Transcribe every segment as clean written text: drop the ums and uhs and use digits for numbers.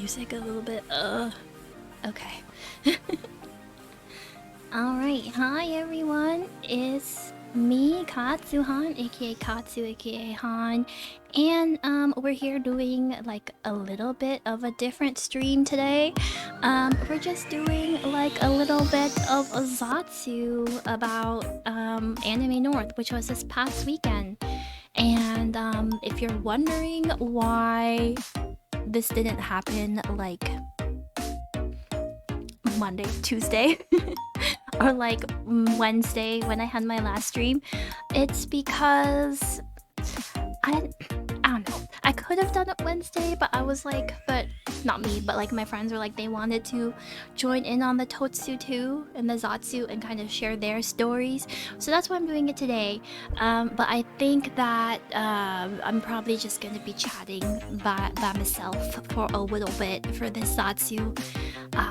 music a little bit. Okay. Alright, hi everyone. It's me, Katsuhan, aka Katsu, aka Han. And we're here doing like a little bit of a different stream today. We're just doing like a little bit of a ZATSU about Anime North, which was this past weekend. And if you're wondering why this didn't happen like Monday, Tuesday, or like Wednesday when I had my last stream, it's because I don't know. I could have done it Wednesday, but I was like, but not me, but like my friends were like they wanted to join in on the Totsu too and the Zatsu and kind of share their stories. So that's why I'm doing it today. But I think that I'm probably just gonna be chatting by myself for a little bit for this Zatsu.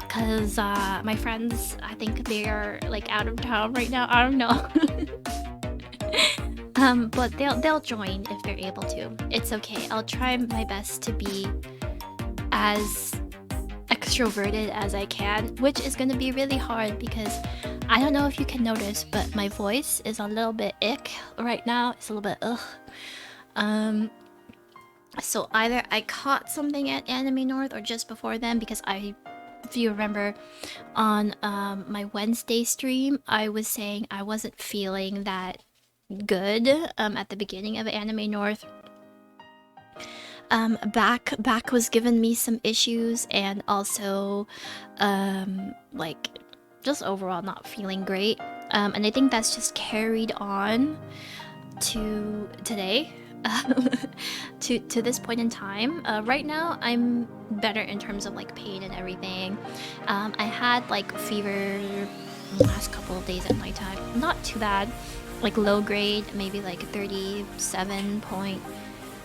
Cause my friends, I think they're like out of town right now. I don't know. But they'll join if they're able to. It's okay. I'll try my best to be as extroverted as I can, which is gonna be really hard because I don't know if you can notice, but my voice is a little bit ick right now. It's a little bit ugh. So either I caught something at Anime North or just before then, because if you remember on my Wednesday stream, I was saying I wasn't feeling that good at the beginning of Anime North. Back was giving me some issues, and also like just overall not feeling great. And I think that's just carried on to today. To this point in time. Right now I'm better in terms of like pain and everything. I had like fever the last couple of days at nighttime. Not too bad. Like low grade, maybe like 37 point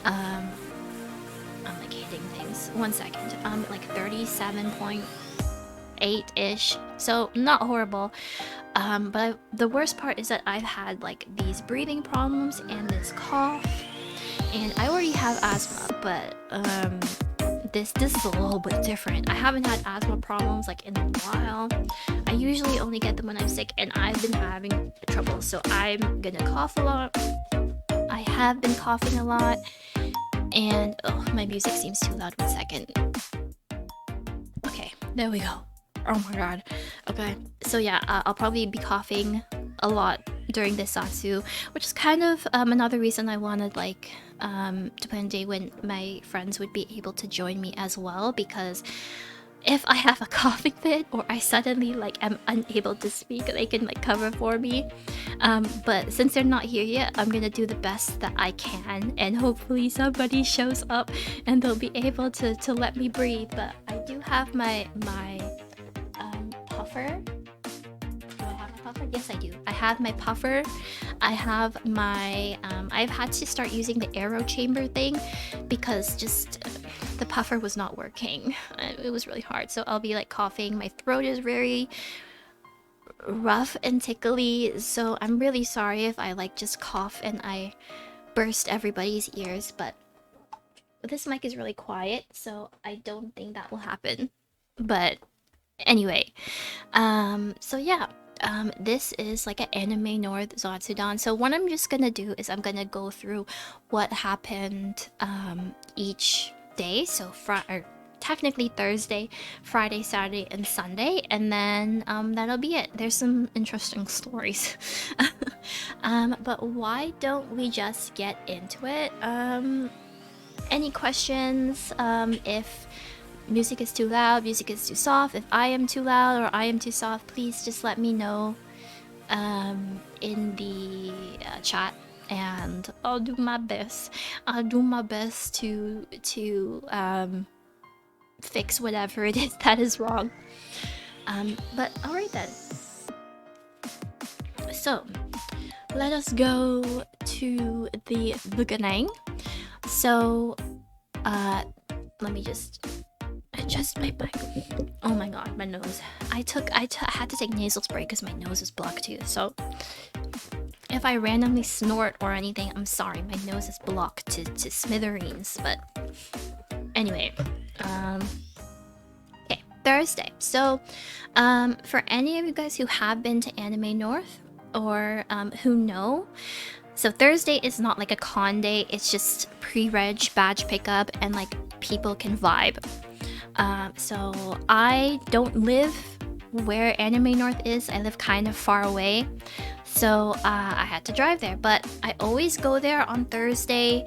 I'm like hitting things. 1 second. Like 37.8-ish. So not horrible. But the worst part is that I've had like these breathing problems and this cough. And I already have asthma, but this is a little bit different. I haven't had asthma problems like in a while. I usually only get them when I'm sick, and I've been having trouble, so I'm gonna cough a lot. I have been coughing a lot, and oh, my music seems too loud. 1 second. Okay, there we go. Oh my god. Okay, so yeah, I'll probably be coughing a lot during this Zatsu, which is kind of another reason I wanted like to plan a day when my friends would be able to join me as well, because if I have a coughing fit or I suddenly like am unable to speak, they can like cover for me. But since they're not here yet, I'm gonna do the best that I can, and hopefully somebody shows up and they'll be able to let me breathe. But I do have my puffer. Yes, I do. I have my puffer. I have my I've had to start using the arrow chamber thing because just the puffer was not working. It was really hard, so I'll be like coughing. My throat is very rough and tickly, so I'm really sorry if I like just cough and I burst everybody's ears, but this mic is really quiet, so I don't think that will happen. But anyway, so yeah. This is like an Anime North Zatsudan. So what I'm just gonna do is I'm gonna go through what happened each day. So technically Thursday, Friday, Saturday, and Sunday, and then that'll be it. There's some interesting stories. But why don't we just get into it? Any questions? If music is too loud, music is too soft, if I am too loud or I am too soft, please just let me know in the chat, and I'll do my best. I'll do my best to fix whatever it is that is wrong. But alright then. So let us go to the beginning. So let me just adjust my mic. Oh my god, my nose. I had to take nasal spray because my nose is blocked too. So if I randomly snort or anything, I'm sorry. My nose is blocked to smithereens. But anyway, Thursday. So, for any of you guys who have been to Anime North or who know, so Thursday is not like a con day. It's just pre-reg badge pickup and like people can vibe. So I don't live where Anime North is. I live kind of far away. So I had to drive there, but I always go there on Thursdays,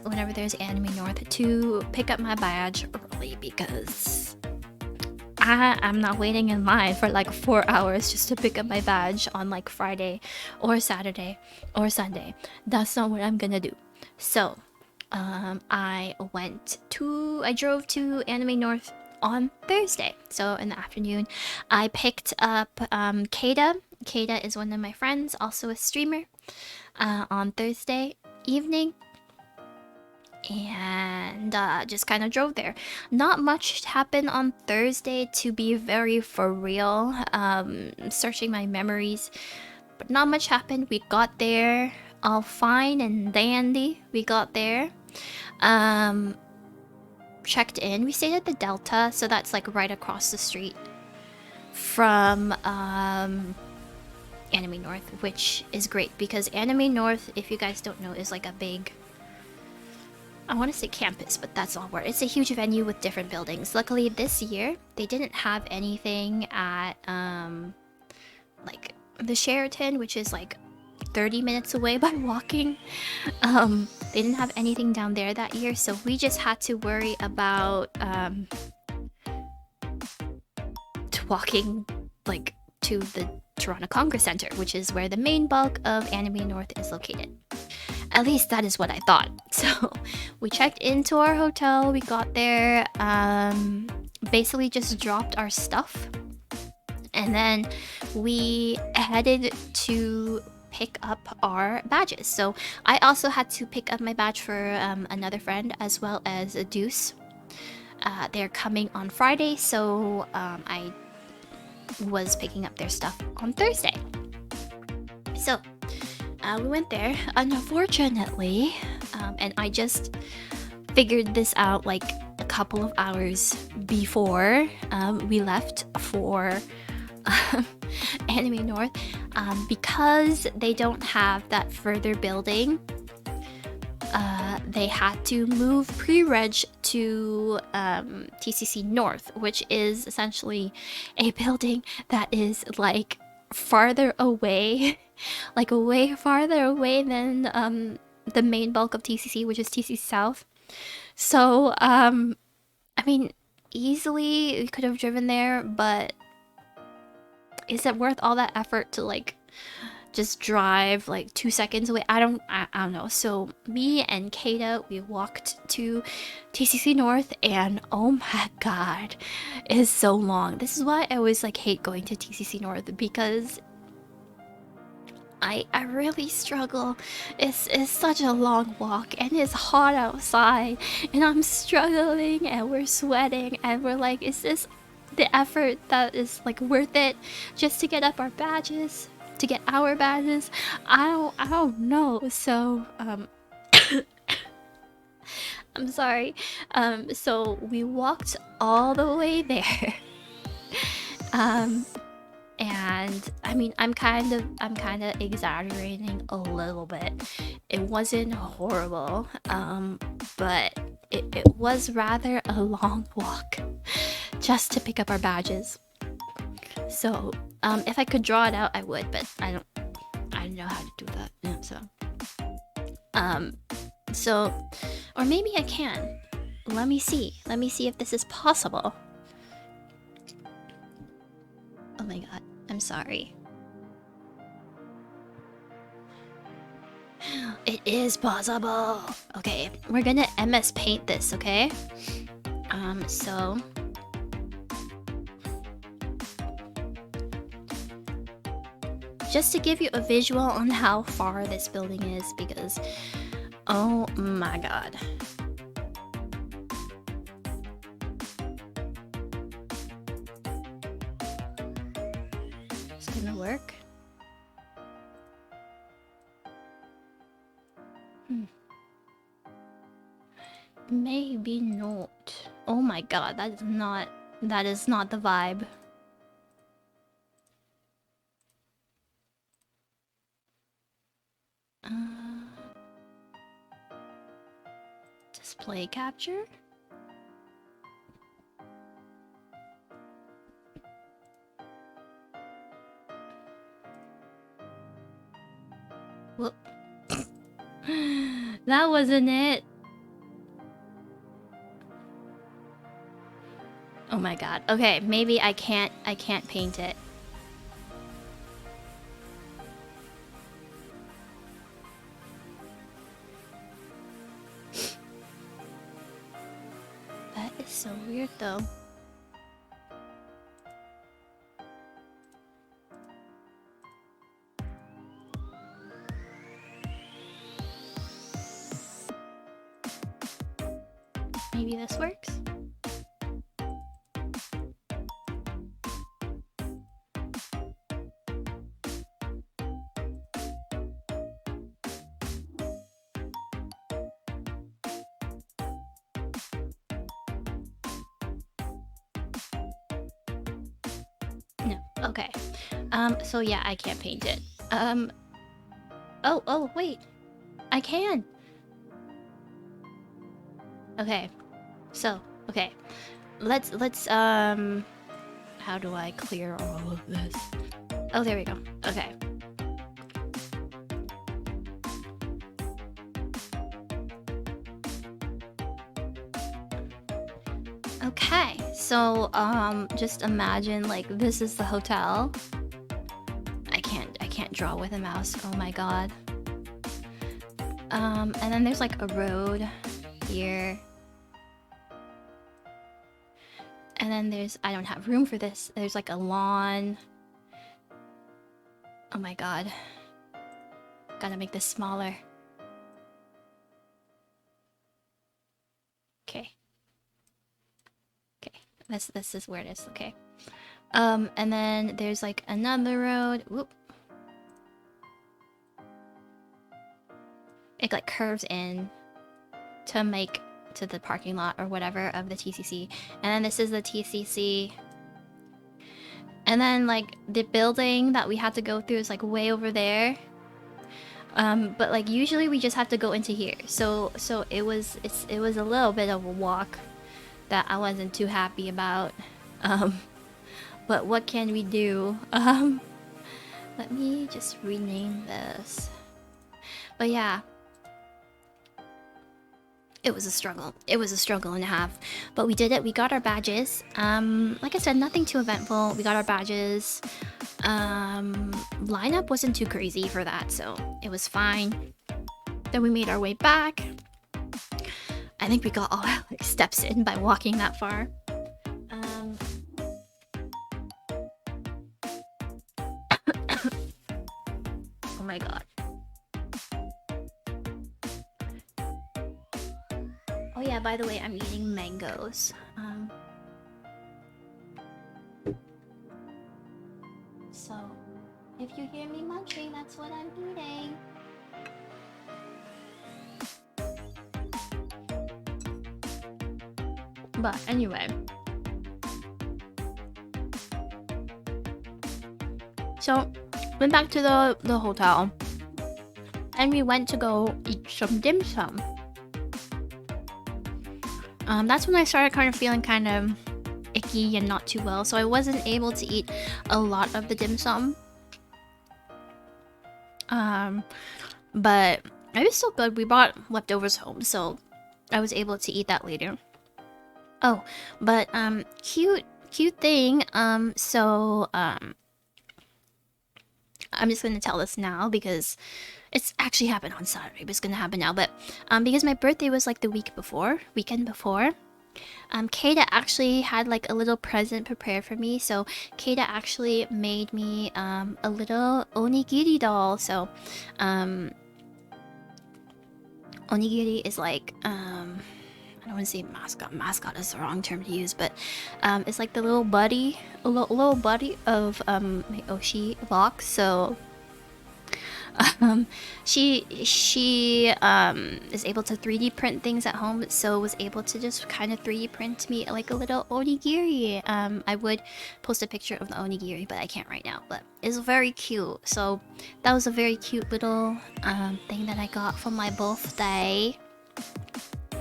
whenever there's Anime North, to pick up my badge early because I'm not waiting in line for like 4 hours just to pick up my badge on like Friday or Saturday or Sunday. That's not what I'm gonna do. So I drove to Anime North on Thursday. So in the afternoon, I picked up Keita. Keita is one of my friends, also a streamer, on Thursday evening. And just kind of drove there. Not much happened on Thursday, to be very for real. Searching my memories, but not much happened. We got there all fine and dandy. We got there, checked in. We stayed at the Delta, so that's like right across the street from Anime North, which is great because Anime North, if you guys don't know, is like a big, I want to say campus, but that's not where. It's a huge venue with different buildings. Luckily this year they didn't have anything at like the Sheraton, which is like 30 minutes away by walking. They didn't have anything down there that year, so we just had to worry about walking like to the Toronto Congress Center, which is where the main bulk of Anime North is located. At least that is what I thought. So we checked into our hotel, we got there, basically just dropped our stuff, and then we headed to pick up our badges. So I also had to pick up my badge for another friend as well as a Deuce. They're coming on Friday, so I was picking up their stuff on Thursday. So we went there, unfortunately, and I just figured this out like a couple of hours before we left for Anime North, because they don't have that further building. They had to move pre-reg to TCC North, which is essentially a building that is like farther away, like way farther away than the main bulk of TCC, which is TCC South. So I mean, easily we could have driven there, but is it worth all that effort to like just drive like 2 seconds away? I don't know. So me and Keita, we walked to TCC North, and oh my god, it's so long. This is why I always like hate going to TCC North, because I really struggle. It's such a long walk, and it's hot outside, and I'm struggling, and we're sweating, and we're like, is this the effort that is like worth it just to get up our badges, to get our badges? I don't know. So I'm sorry. So we walked all the way there. And I mean, I'm kind of exaggerating a little bit. It wasn't horrible, but it was rather a long walk just to pick up our badges. So if I could draw it out, I would, but I don't know how to do that. Yeah, so or maybe I can. Let me see if this is possible. Oh my god, I'm sorry. It is possible. Okay, we're gonna MS Paint this, okay? So just to give you a visual on how far this building is, because oh my god. It's gonna work. Maybe not. Oh my god, that is not That is not the vibe. Display capture? Whoop. That wasn't it. Oh my god. Okay, maybe I can't paint it. That is so weird though. Maybe this works? No. Okay. So yeah, I can't paint it. Oh, wait. I can. Okay. So, okay. Let's how do I clear all of this? Oh, there we go. Okay. Okay. So, just imagine like this is the hotel. I can't draw with a mouse. Oh my god. And then there's like a road here. And then there's, I don't have room for this. There's like a lawn. Oh my god. Gotta make this smaller. Okay. Okay. This is where it is. Okay. And then there's like another road. Whoop. It like curves in to make to the parking lot or whatever of the TCC. And then this is the TCC. And then like the building that we had to go through is like way over there. But like usually we just have to go into here. So it was a little bit of a walk that I wasn't too happy about. But what can we do? Let me just rename this. But yeah. It was a struggle. It was a struggle and a half. But we did it. We got our badges. Like I said, nothing too eventful. We got our badges. Lineup wasn't too crazy for that, so it was fine. Then we made our way back. I think we got all like steps in by walking that far. Oh my god. Oh yeah, by the way, I'm eating mangoes. So, if you hear me munching, that's what I'm eating. But anyway. So, went back to the hotel. And we went to go eat some dim sum. That's when I started kind of feeling kind of icky and not too well, so I wasn't able to eat a lot of the dim sum. But it was still good. We brought leftovers home, so I was able to eat that later. Oh, but cute thing. I'm just gonna tell this now because it's actually happened on Saturday, but it's gonna happen now. But because my birthday was like the weekend before, Keita actually had like a little present prepared for me. So Keita actually made me a little onigiri doll. So onigiri is like I don't want to say mascot. Mascot is the wrong term to use, but it's like the little buddy, little buddy of my Oshi box. So She is able to 3D print things at home, so was able to just kind of 3D print me like a little onigiri. I would post a picture of the onigiri, but I can't right now. But it's very cute. So that was a very cute little thing that I got for my birthday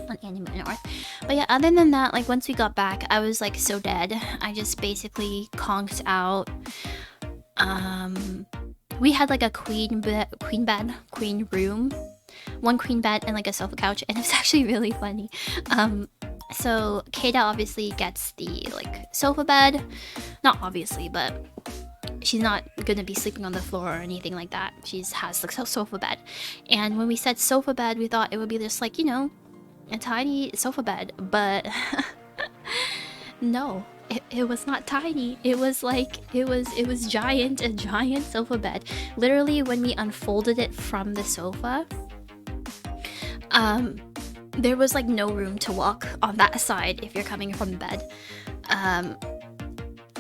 on Anime North. But yeah, other than that, like once we got back, I was like so dead. I just basically conked out. We had like a queen room, one queen bed and like a sofa couch, and it's actually really funny. So Keita obviously gets the like sofa bed, not obviously, but she's not gonna be sleeping on the floor or anything like that. She has the sofa bed, and when we said sofa bed, we thought it would be just like, you know, a tiny sofa bed, but no. It was not tiny. It was like it was giant, a giant sofa bed. Literally, when we unfolded it from the sofa, there was like no room to walk on that side if you're coming from the bed.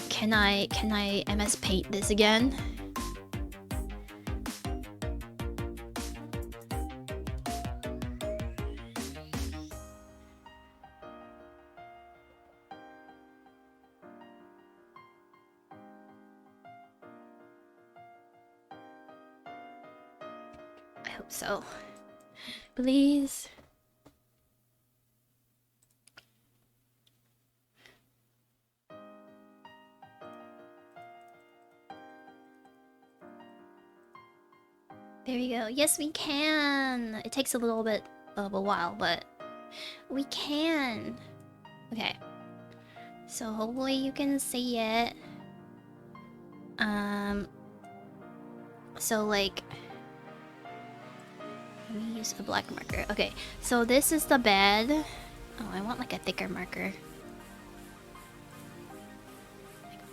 Can I MS Paint this again? I hope so. Please. There we go. Yes, we can. It takes a little bit of a while, but we can. Okay. So hopefully you can see it. So like, let me use a black marker. Okay, so this is the bed. Oh, I want like a thicker marker.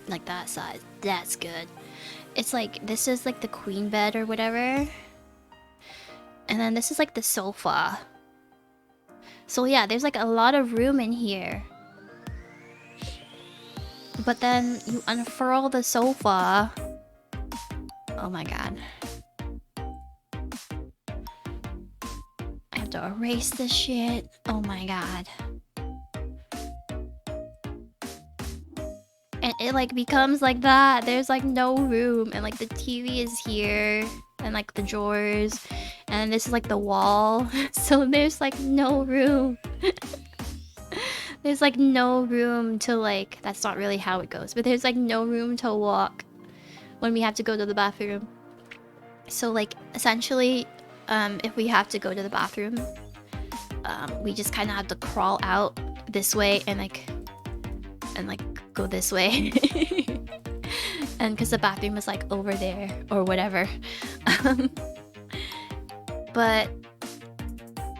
Like that size. That's good. It's like, this is like the queen bed or whatever. And then this is like the sofa. So yeah, there's like a lot of room in here. But then you unfurl the sofa. Oh my god. I have to erase this shit. Oh my god. And it like becomes like that. There's like no room, and like the TV is here, and like the drawers, and this is like the wall. So there's like no room. There's like no room to like, that's not really how it goes, but there's like no room to walk when we have to go to the bathroom. So like essentially, if we have to go to the bathroom, we just kind of have to crawl out this way and like go this way. And because the bathroom is like over there or whatever. But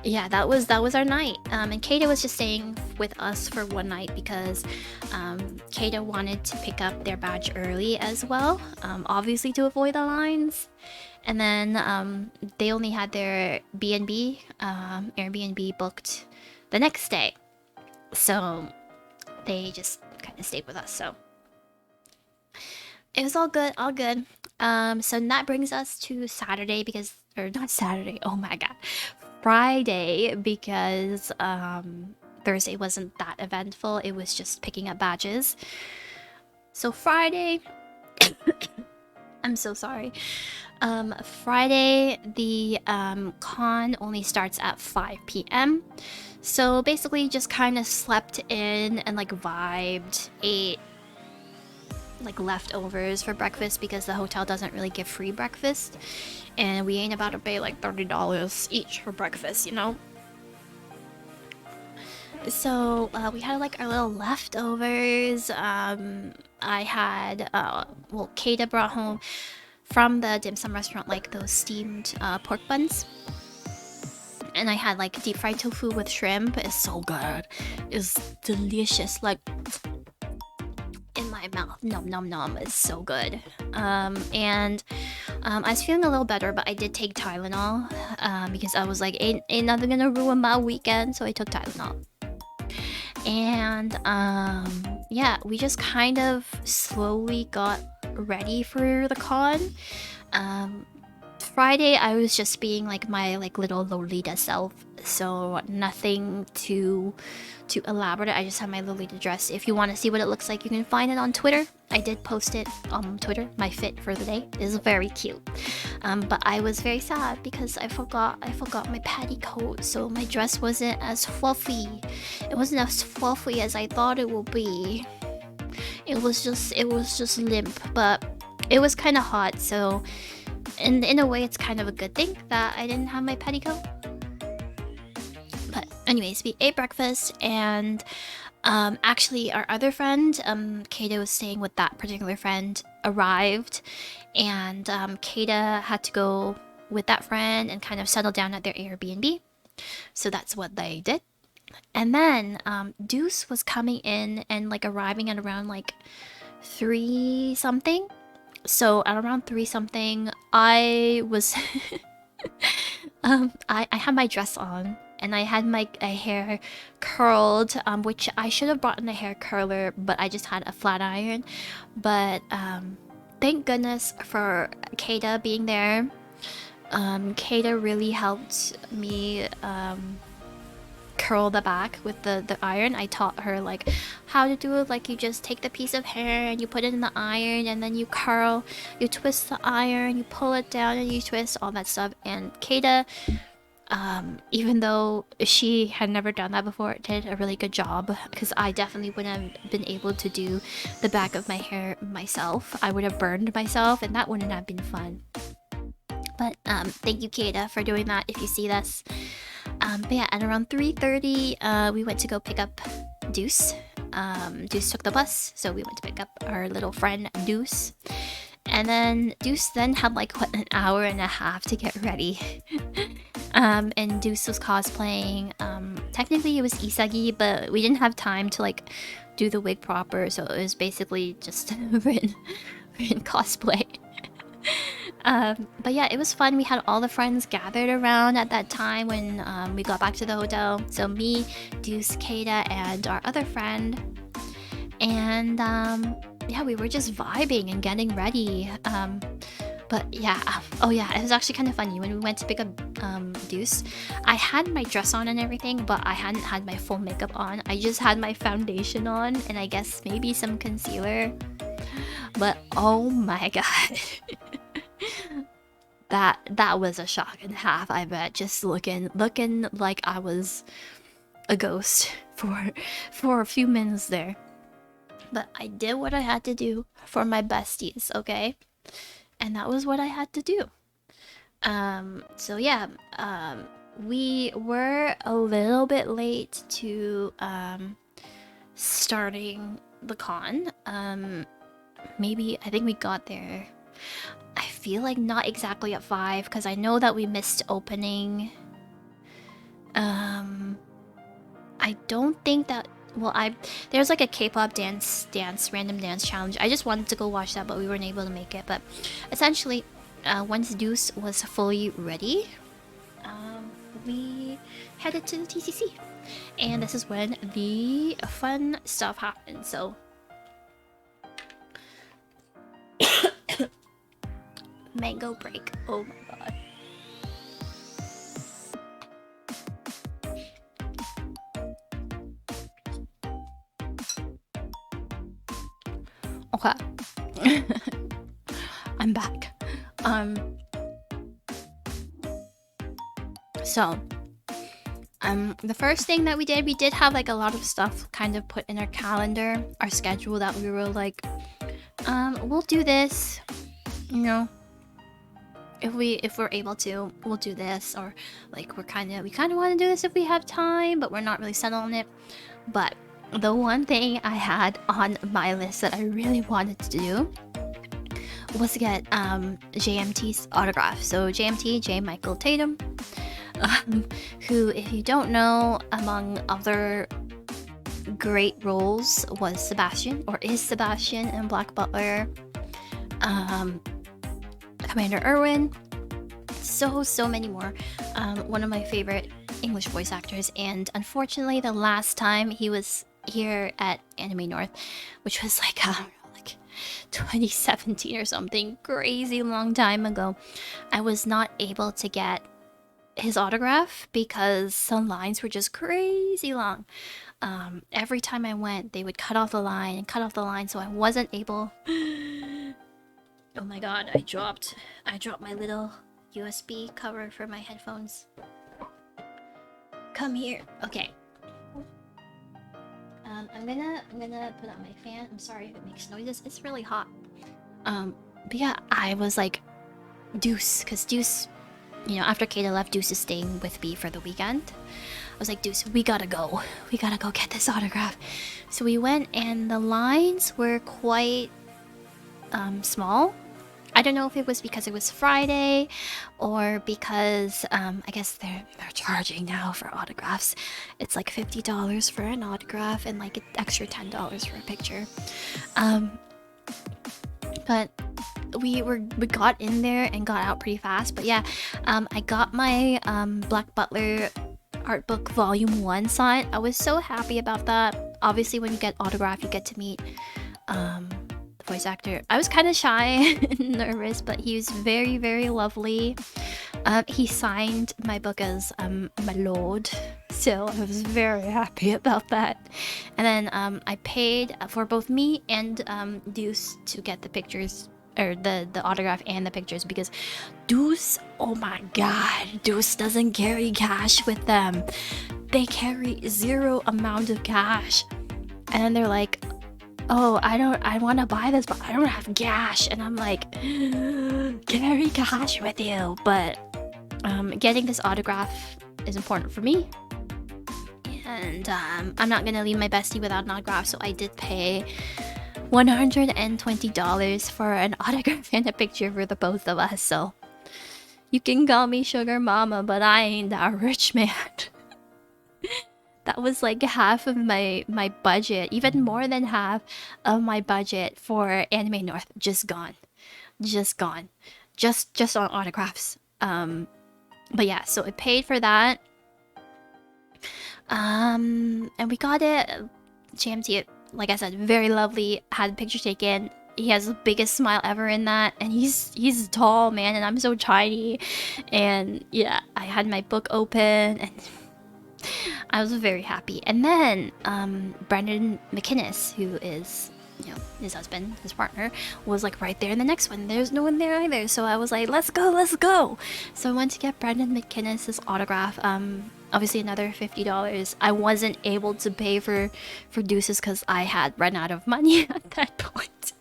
yeah, that was our night. And Keita was just staying with us for one night because Keita wanted to pick up their badge early as well, obviously to avoid the lines. And then they only had their B&B, Airbnb booked the next day. So they just kind of stayed with us, so it was all good, all good. So that brings us to Saturday because, or not Saturday, oh my god, Friday, because Thursday wasn't that eventful. It was just picking up badges. So Friday, I'm so sorry. Friday, the con only starts at 5 p.m. So basically just kind of slept in and like vibed, ate like leftovers for breakfast because the hotel doesn't really give free breakfast. And we ain't about to pay like $30 each for breakfast, you know? So we had like our little leftovers. I had, well, Keita brought home from the dim sum restaurant like those steamed pork buns. And I had like deep fried tofu with shrimp. It's so good. It's delicious. Like in my mouth. Nom nom nom. It's so good. And I was feeling a little better, but I did take Tylenol because I was like, ain't nothing gonna ruin my weekend. So I took Tylenol. And yeah, we just kind of slowly got ready for the con. Friday I was just being like my like little Lolita self, so nothing too elaborate. I just have my Lolita dress. If you want to see what it looks like, you can find it on Twitter. I did post it on Twitter. My fit for the day is very cute. But I was very sad because I forgot my petticoat, so my dress wasn't as fluffy. It wasn't as fluffy as I thought it would be. It was just limp, but it was kind of hot, so in a way it's kind of a good thing that I didn't have my petticoat. But anyways, we ate breakfast, and actually our other friend, Kata was staying with that particular friend, arrived, and Kata had to go with that friend and kind of settle down at their Airbnb. So that's what they did. And then Deuce was coming in and like arriving at around like 3 something. So at around 3 something, I was I had my dress on, and I had my hair curled, which I should have brought in a hair curler, but I just had a flat iron. But thank goodness for Kata being there. Kata really helped me curl the back with the iron. I taught her like how to do it. Like, you just take the piece of hair and you put it in the iron, and then you curl, you twist the iron, you pull it down, and you twist, all that stuff. And Kata, even though she had never done that before, did a really good job, because I definitely wouldn't have been able to do the back of my hair myself. I would have burned myself, and that wouldn't have been fun. But thank you, Kata, for doing that if you see this. But yeah, at around 3:30, we went to go pick up Deuce. Deuce took the bus, so we went to pick up our little friend Deuce. And then Deuce then had like, what, an hour and a half to get ready. And Deuce was cosplaying. Technically it was Isagi, but we didn't have time to like do the wig proper, so it was basically just written cosplay. But yeah, it was fun. We had all the friends gathered around at that time when we got back to the hotel. So me, Deuce, Kata, and our other friend. And yeah, we were just vibing and getting ready. But yeah, oh yeah, it was actually kind of funny. When we went to pick up Deuce, I had my dress on and everything, but I hadn't had my full makeup on. I just had my foundation on, and I guess maybe some concealer. But oh my god. That was a shock and a half, I bet. Just looking like I was a ghost for a few minutes there. But I did what I had to do for my besties, okay? And that was what I had to do. So yeah, we were a little bit late to starting the con. Maybe, I think we got there, I feel like not exactly at 5, because I know that we missed opening. I don't think that, well, there's like a K-pop random dance challenge. I just wanted to go watch that, but we weren't able to make it. But essentially, once Deuce was fully ready, we headed to the TCC. And this is when the fun stuff happened, so... Mango break. Oh my god. Okay. I'm back. So the first thing that we did have like a lot of stuff kind of put in our calendar, our schedule, that we were like, we'll do this, you know, if we're able to, we'll do this, or like we kind of want to do this if we have time, but we're not really settled on it. But the one thing I had on my list that I really wanted to do was to get JMT's autograph. So JMT, J. Michael Tatum, who, if you don't know, among other great roles, was Sebastian, or is Sebastian, in Black Butler, Commander Irwin, so many more. One of my favorite English voice actors, and unfortunately the last time he was here at Anime North, which was like 2017 or something, crazy long time ago, I was not able to get his autograph because some lines were just crazy long. Every time I went, they would cut off the line and cut off the line, so I wasn't able. Oh my god, I dropped my little USB cover for my headphones. Come here. Okay. I'm gonna put on my fan. I'm sorry if it makes noises. It's really hot. But yeah, I was like, Deuce, because Deuce, you know, after Kata left, Deuce is staying with me for the weekend. I was like, Deuce, we gotta go. We gotta go get this autograph. So we went, and the lines were quite small. I don't know if it was because it was Friday or because I guess they're charging now for autographs. It's like $50 for an autograph and like an extra $10 for a picture. But we got in there and got out pretty fast. But yeah, I got my Black Butler art book volume 1 signed. I was so happy about that. Obviously when you get autograph, you get to meet the voice actor. I was kind of shy and nervous, but he was very, very lovely. He signed my book as Alot, so I was very happy about that. And then I paid for both me and Deuce to get the pictures, or the autograph and the pictures, because Deuce, oh my god, Deuce doesn't carry cash with them. They carry zero amount of cash. And then they're like, oh, I want to buy this, but I don't have cash. And I'm like, carry cash with you. But getting this autograph is important for me. And I'm not going to leave my bestie without an autograph, so I did pay $120 for an autograph and a picture for the both of us. So you can call me Sugar Mama, but I ain't that rich, man. That was like half of my budget, even more than half of my budget for Anime North. Just gone, just gone, just on autographs. But yeah, so I paid for that. And we got it. JMT, like I said, very lovely. Had a picture taken. He has the biggest smile ever in that, and he's tall, man, and I'm so tiny. And yeah, I had my book open, and I was very happy. And then Brendan McInnes, who is, you know, his husband, his partner, was like right there in the next one. There's no one there either, so I was like, let's go, let's go. So I went to get Brendan McInnes' autograph. Obviously another $50. I wasn't able to pay for Deuces because I had run out of money at that point.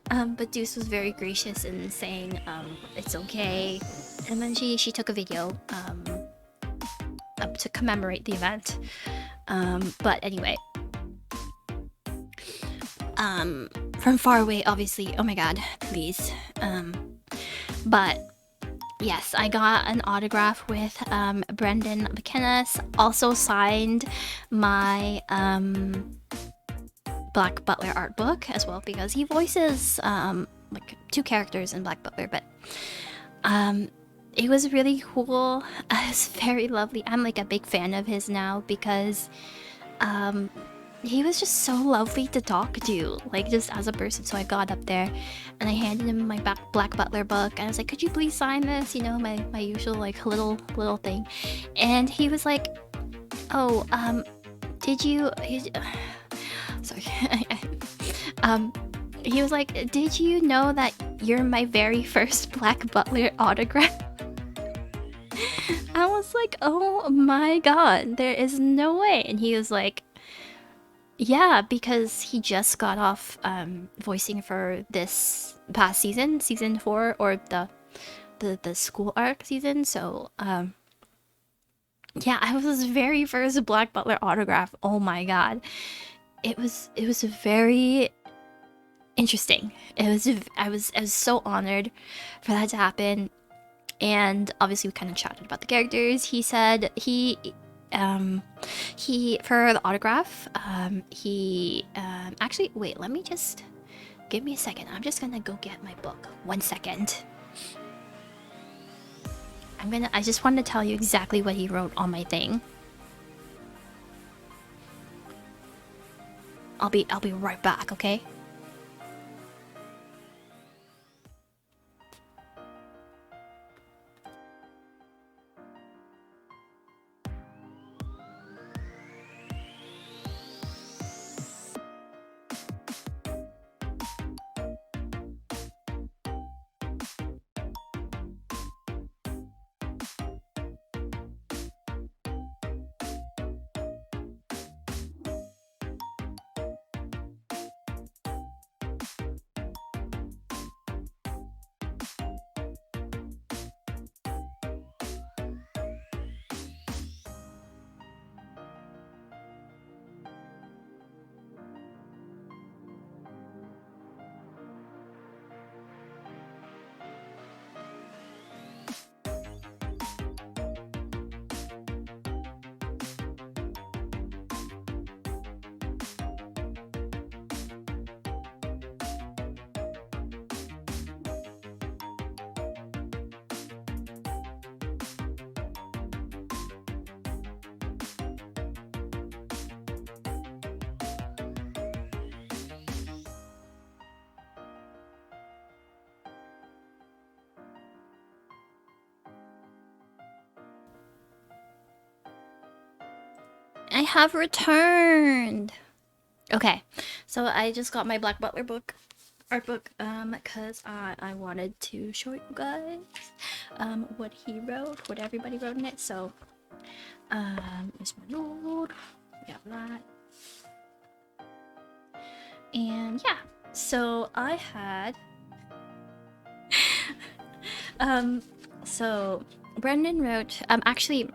But Deuce was very gracious in saying it's okay. And then she took a video to commemorate the event. But anyway, from far away, obviously. Oh my god, please. But yes, I got an autograph with Brendan McInnes. Also signed my Black Butler art book as well, because he voices like 2 characters in Black Butler. But it was really cool. It was very lovely. I'm like a big fan of his now because he was just so lovely to talk to, like just as a person. So I got up there and I handed him my Black Butler book, and I was like, could you please sign this? You know, my usual like little thing. And he was like, oh, did you... sorry. He was like, did you know that you're my very first Black Butler autograph? I was like, oh my god, there is no way. And he was like, yeah, because he just got off voicing for this past season, season 4, or the school arc season. So yeah, I was his very first Black Butler autograph. Oh my god, it was very interesting. I was so honored for that to happen. And obviously we kind of chatted about the characters. He said he for the autograph, actually, wait, let me just, give me a second. I'm just gonna go get my book. 1 second. I just wanted to tell you exactly what he wrote on my thing. I'll be right back, okay? I have returned. Okay, so I just got my Black Butler book, art book, cause I wanted to show you guys, what he wrote, what everybody wrote in it. So, it's my note. We have that, and yeah. So I had, so Brendan wrote, actually.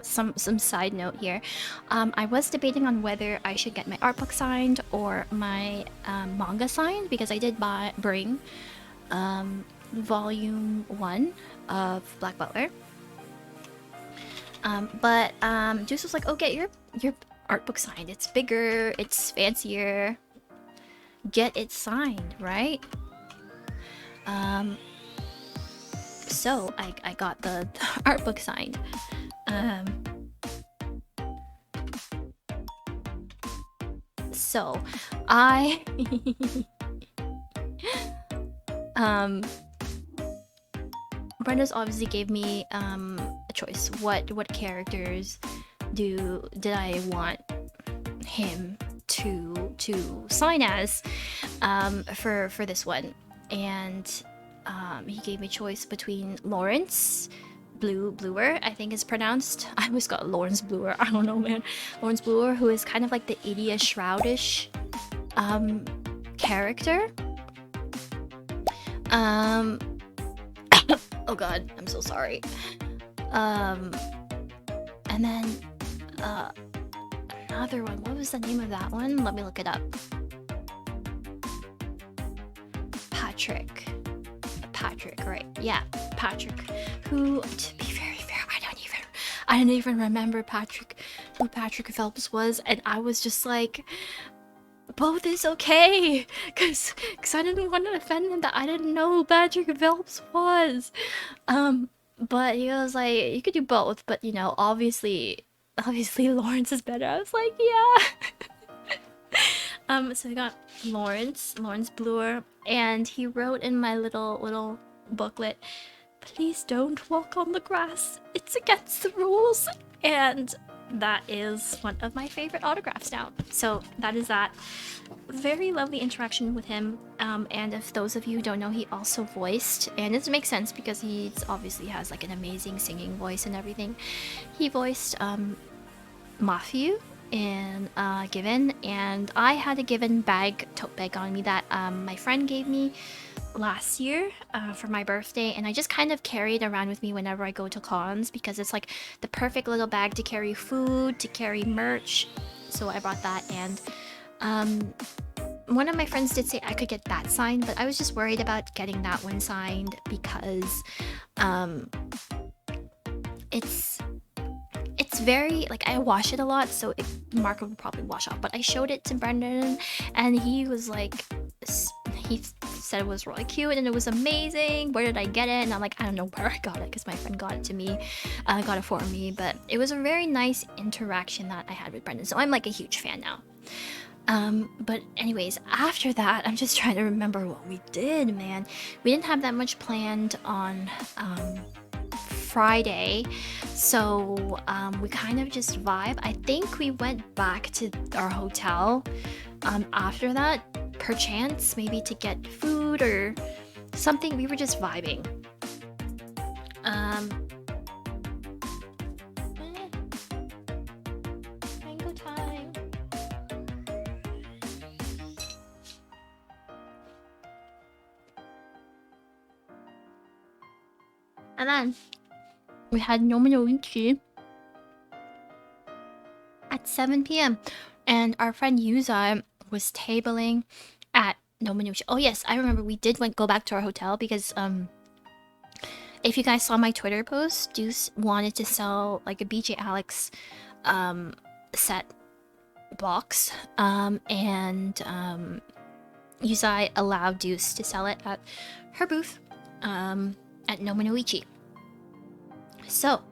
Some side note here. I was debating on whether I should get my art book signed or my manga signed, because I did bring volume 1 of Black Butler. But Juice was like, "Oh, get your art book signed. It's bigger, it's fancier. Get it signed, right?" So I got the art book signed. So I Brenda's obviously gave me a choice. What characters did I want him to sign as for this one, and he gave me choice between Lawrence Bluer, I think is pronounced. I always got Lawrence Bluer. I don't know, man. Lawrence Bluer, who is kind of like the idiot Shroudish character. Oh god, I'm so sorry. And then another one. What was the name of that one? Let me look it up. Patrick, right? Yeah, Patrick. Who, to be very fair, I don't even remember who Patrick Phelps was, and I was just like, both is okay, cause I didn't want to offend him that I didn't know who Patrick Phelps was. But he was like, you could do both, but you know, obviously Lawrence is better. I was like, yeah. So I got Lawrence Bluer, and he wrote in my little booklet, "Please don't walk on the grass. It's against the rules." And that is one of my favorite autographs now. So that is that. Very lovely interaction with him. And if those of you who don't know, he also voiced, and it makes sense because he obviously has like an amazing singing voice and everything. He voiced Matthew in Given, and I had a Given tote bag on me that my friend gave me last year for my birthday, and I just kind of carry it around with me whenever I go to cons because it's like the perfect little bag to carry food, to carry merch. So I brought that, and one of my friends did say I could get that signed, but I was just worried about getting that one signed because it's very, like, I wash it a lot, so marker would probably wash off. But I showed it to Brendan, and he was like, he said it was really cute and it was amazing. Where did I get it? And I'm like, I don't know where I got it because my friend got it to me, got it for me. But it was a very nice interaction that I had with Brendan, so I'm like a huge fan now. But anyways, after that, I'm just trying to remember what we did, man. We didn't have that much planned on Friday, so we kind of just vibe. I think we went back to our hotel after that, perchance, maybe to get food or something. We were just vibing. Mango time. And then we had Nominoichi at 7 p.m. And our friend Yuza was tabling at Nominoichi. Oh yes, I remember we did go back to our hotel because if you guys saw my Twitter post, Deuce wanted to sell like a BJ Alex set box, and Yuzai allowed Deuce to sell it at her booth at Nominoichi. So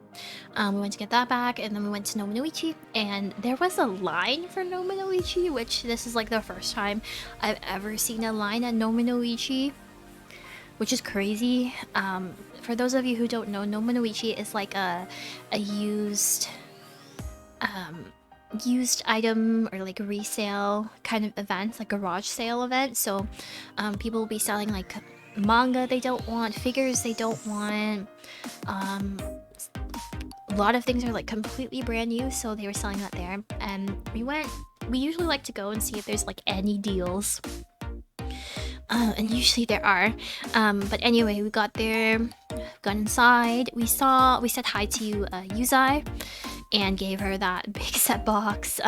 we went to get that back, and then we went to Nominoichi, and there was a line for Nominoichi, which this is like the first time I've ever seen a line at Nominoichi, which is crazy. For those of you who don't know, Nominoichi is like a used item or like a resale kind of event, like a garage sale event. So people will be selling like manga they don't want, figures they don't want. A lot of things are like completely brand new, so they were selling that there. And we usually like to go and see if there's like any deals. And usually there are. But anyway, we got there, got inside, we said hi to Yuzai and gave her that big set box.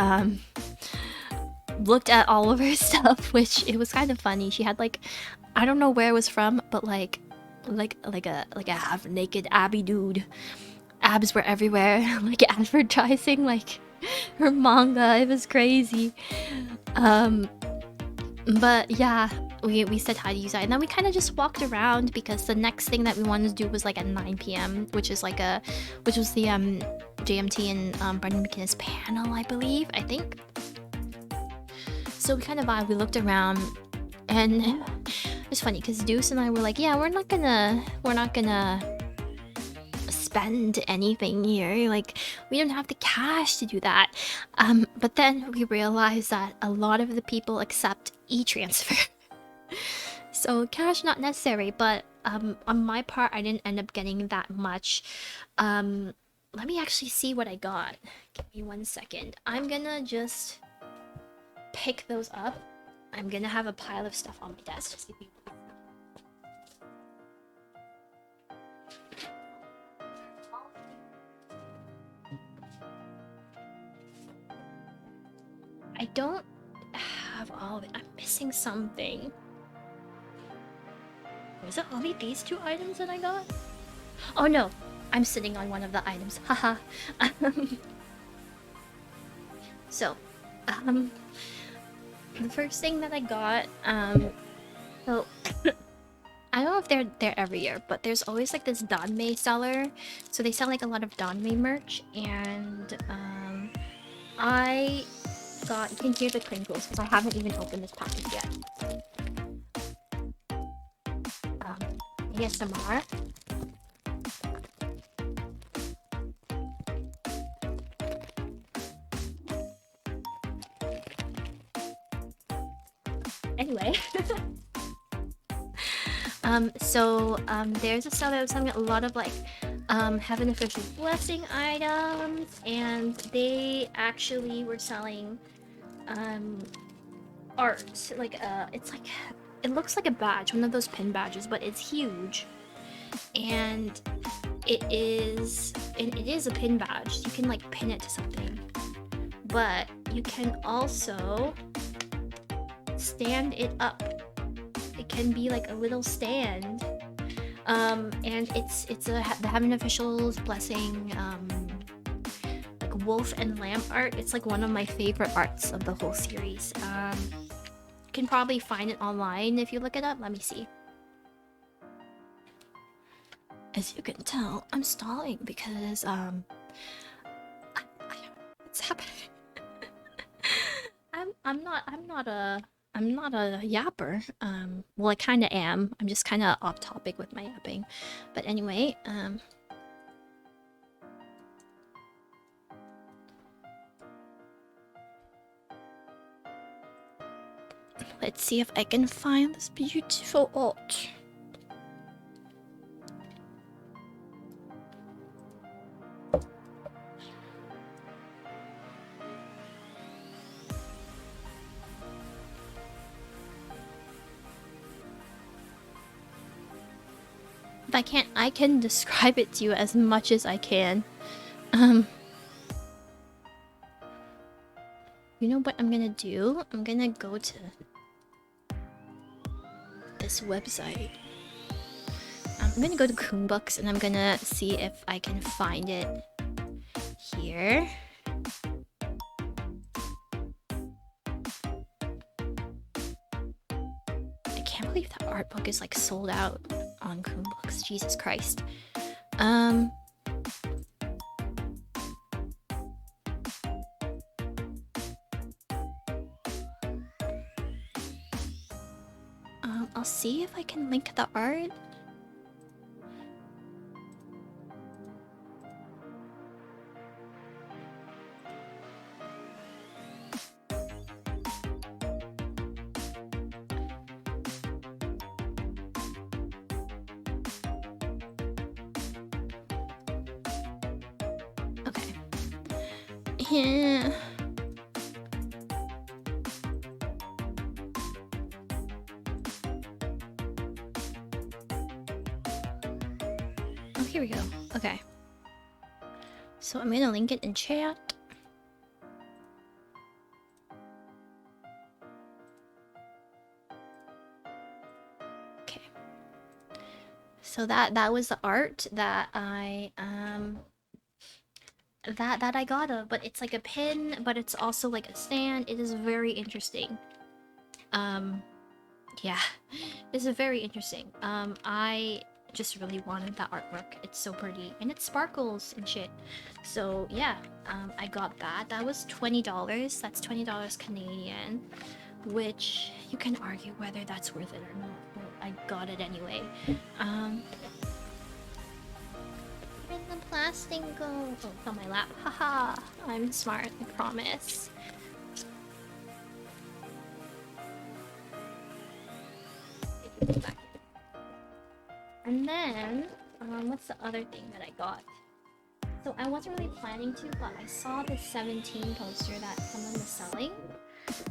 Looked at all of her stuff, which it was kind of funny. She had like, I don't know where it was from, but like a half naked Abby dude. Abs were everywhere, like advertising like her manga. It was crazy. But yeah, we said hi to Yuza, and then we kind of just walked around because the next thing that we wanted to do was like at 9 p.m, which was the JMT and Brendan McKinnis panel, I believe. I think. So we kind of we looked around, and it's funny because Deuce and I were like, yeah, we're not gonna spend anything here, like we don't have the cash to do that. But then we realized that a lot of the people accept e-transfer. So cash not necessary, but on my part I didn't end up getting that much. Let me actually see what I got. Give me 1 second. I'm gonna just pick those up. I'm gonna have a pile of stuff on my desk. Just give me I don't have all of it. I'm missing something. Was it only these 2 items that I got? Oh no, I'm sitting on one of the items. Haha. So, the first thing that I got, so I don't know if they're there every year, but there's always like this Danmei seller. So they sell like a lot of Danmei merch, and I got, you can hear the crinkles because I haven't even opened this package yet. ASMR. Anyway. There's a seller that was selling a lot of like Heaven Official Blessing items, and they actually were selling art. Like it's like, it looks like a badge, one of those pin badges, but it's huge. And it is a pin badge. You can like pin it to something. But you can also stand it up. It can be like a little stand. And it's the Heaven Official's Blessing like wolf and lamb art. It's like one of my favorite arts of the whole series. You can probably find it online if you look it up. Let me see. As you can tell, I'm stalling because what's happening? I'm not a yapper. Well, I kind of am. I'm just kind of off topic with my yapping. But anyway, let's see if I can find this beautiful art. If I can't, I can describe it to you as much as I can. You know what I'm gonna do? I'm gonna go to this website. I'm gonna go to Coonbooks and I'm gonna see if I can find it here. I can't believe that art book is like sold out on Coonbooks. Jesus Christ. I'll see if I can link the art. Okay. Yeah. Oh, here we go. Okay. So I'm gonna link it in chat. Okay. So that was the art that I that I got but it's like a pin, but it's also like a stand. It is very interesting. Yeah, it's very interesting. I just really wanted that artwork. It's so pretty and it sparkles and shit. So yeah, I got that. That was $20. That's $20 Canadian, which you can argue whether that's worth it or not. But I got it anyway. Where did the plastic go? Oh, it's on my lap. Haha, I'm smart, I promise. And then, what's the other thing that I got? So I wasn't really planning to, but I saw the 17 poster that someone was selling.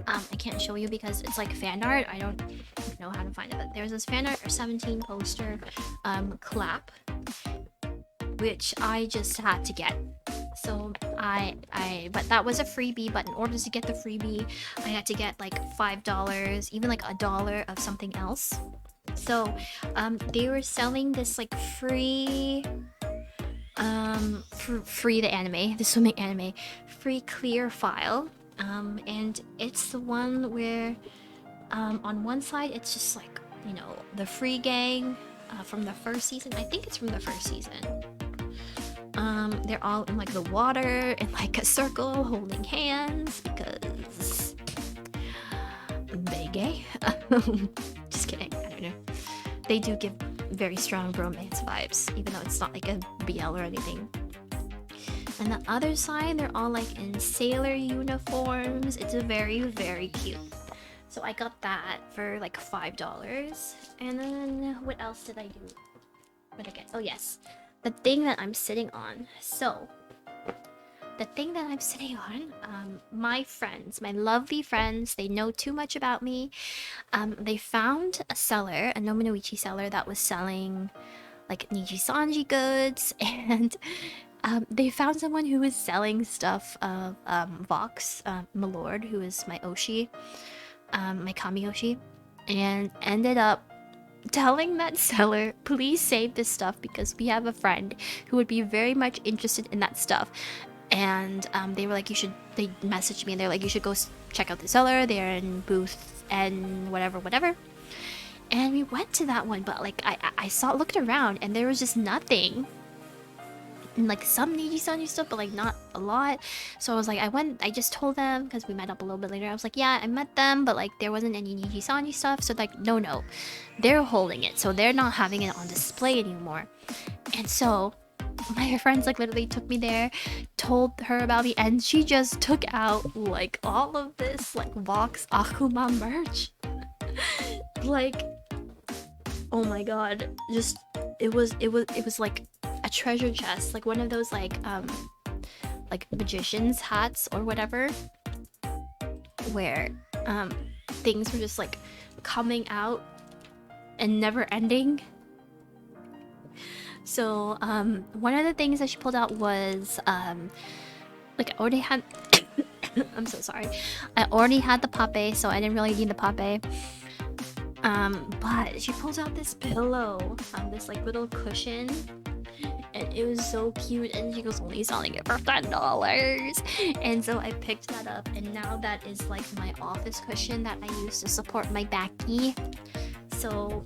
I can't show you because it's like fan art. I don't know how to find it, but there's this fan art or 17 poster clap, which I just had to get. So but that was a freebie, but in order to get the freebie, I had to get like $5, even like $1 of something else. So they were selling this like free free the anime, the swimming anime, free clear file. And it's the one where on one side it's just like, you know, the free gang from the first season. I think it's from the first season. They're all in like the water in like a circle holding hands because they gay. Just kidding, I don't know. They do give very strong romance vibes, even though it's not like a BL or anything. And the other side, they're all like in sailor uniforms. It's a very, very cute. So I got that for like $5. And then what else did I do? What did I get? Oh yes, the thing that I'm sitting on. So the thing that I'm sitting on, my friends, my lovely friends, they know too much about me. They found a seller, a Nominouichi seller that was selling like Niji-sanji goods, and they found someone who was selling stuff of Vox, Milord, who is my Oshi, my Kami Oshi, and ended up telling that seller, please save this stuff because we have a friend who would be very much interested in that stuff. And they were like, they messaged me and they're like, you should go check out the seller. They're in booth and whatever. And we went to that one, but like I looked around and there was just nothing. and like some Niji-sanji stuff, but like not a lot. So I was like, I just told them, because we met up a little bit later, I was like, yeah, I met them, but like there wasn't any Niji-sanji stuff. So like, no, they're holding it, so they're not having it on display anymore. And so my friends like literally took me there, told her about me, and she just took out like all of this like Vox Akuma merch. Like, oh my god, just it was like a treasure chest, like one of those like magician's hats or whatever, where things were just like coming out and never ending. So one of the things that she pulled out was like I already had I'm so sorry, I already had the pape, so I didn't really need the pape. But she pulls out this pillow, this like little cushion, and it was so cute, and she was only selling it for $10. And so I picked that up, and now that is like my office cushion that I use to support my backy. So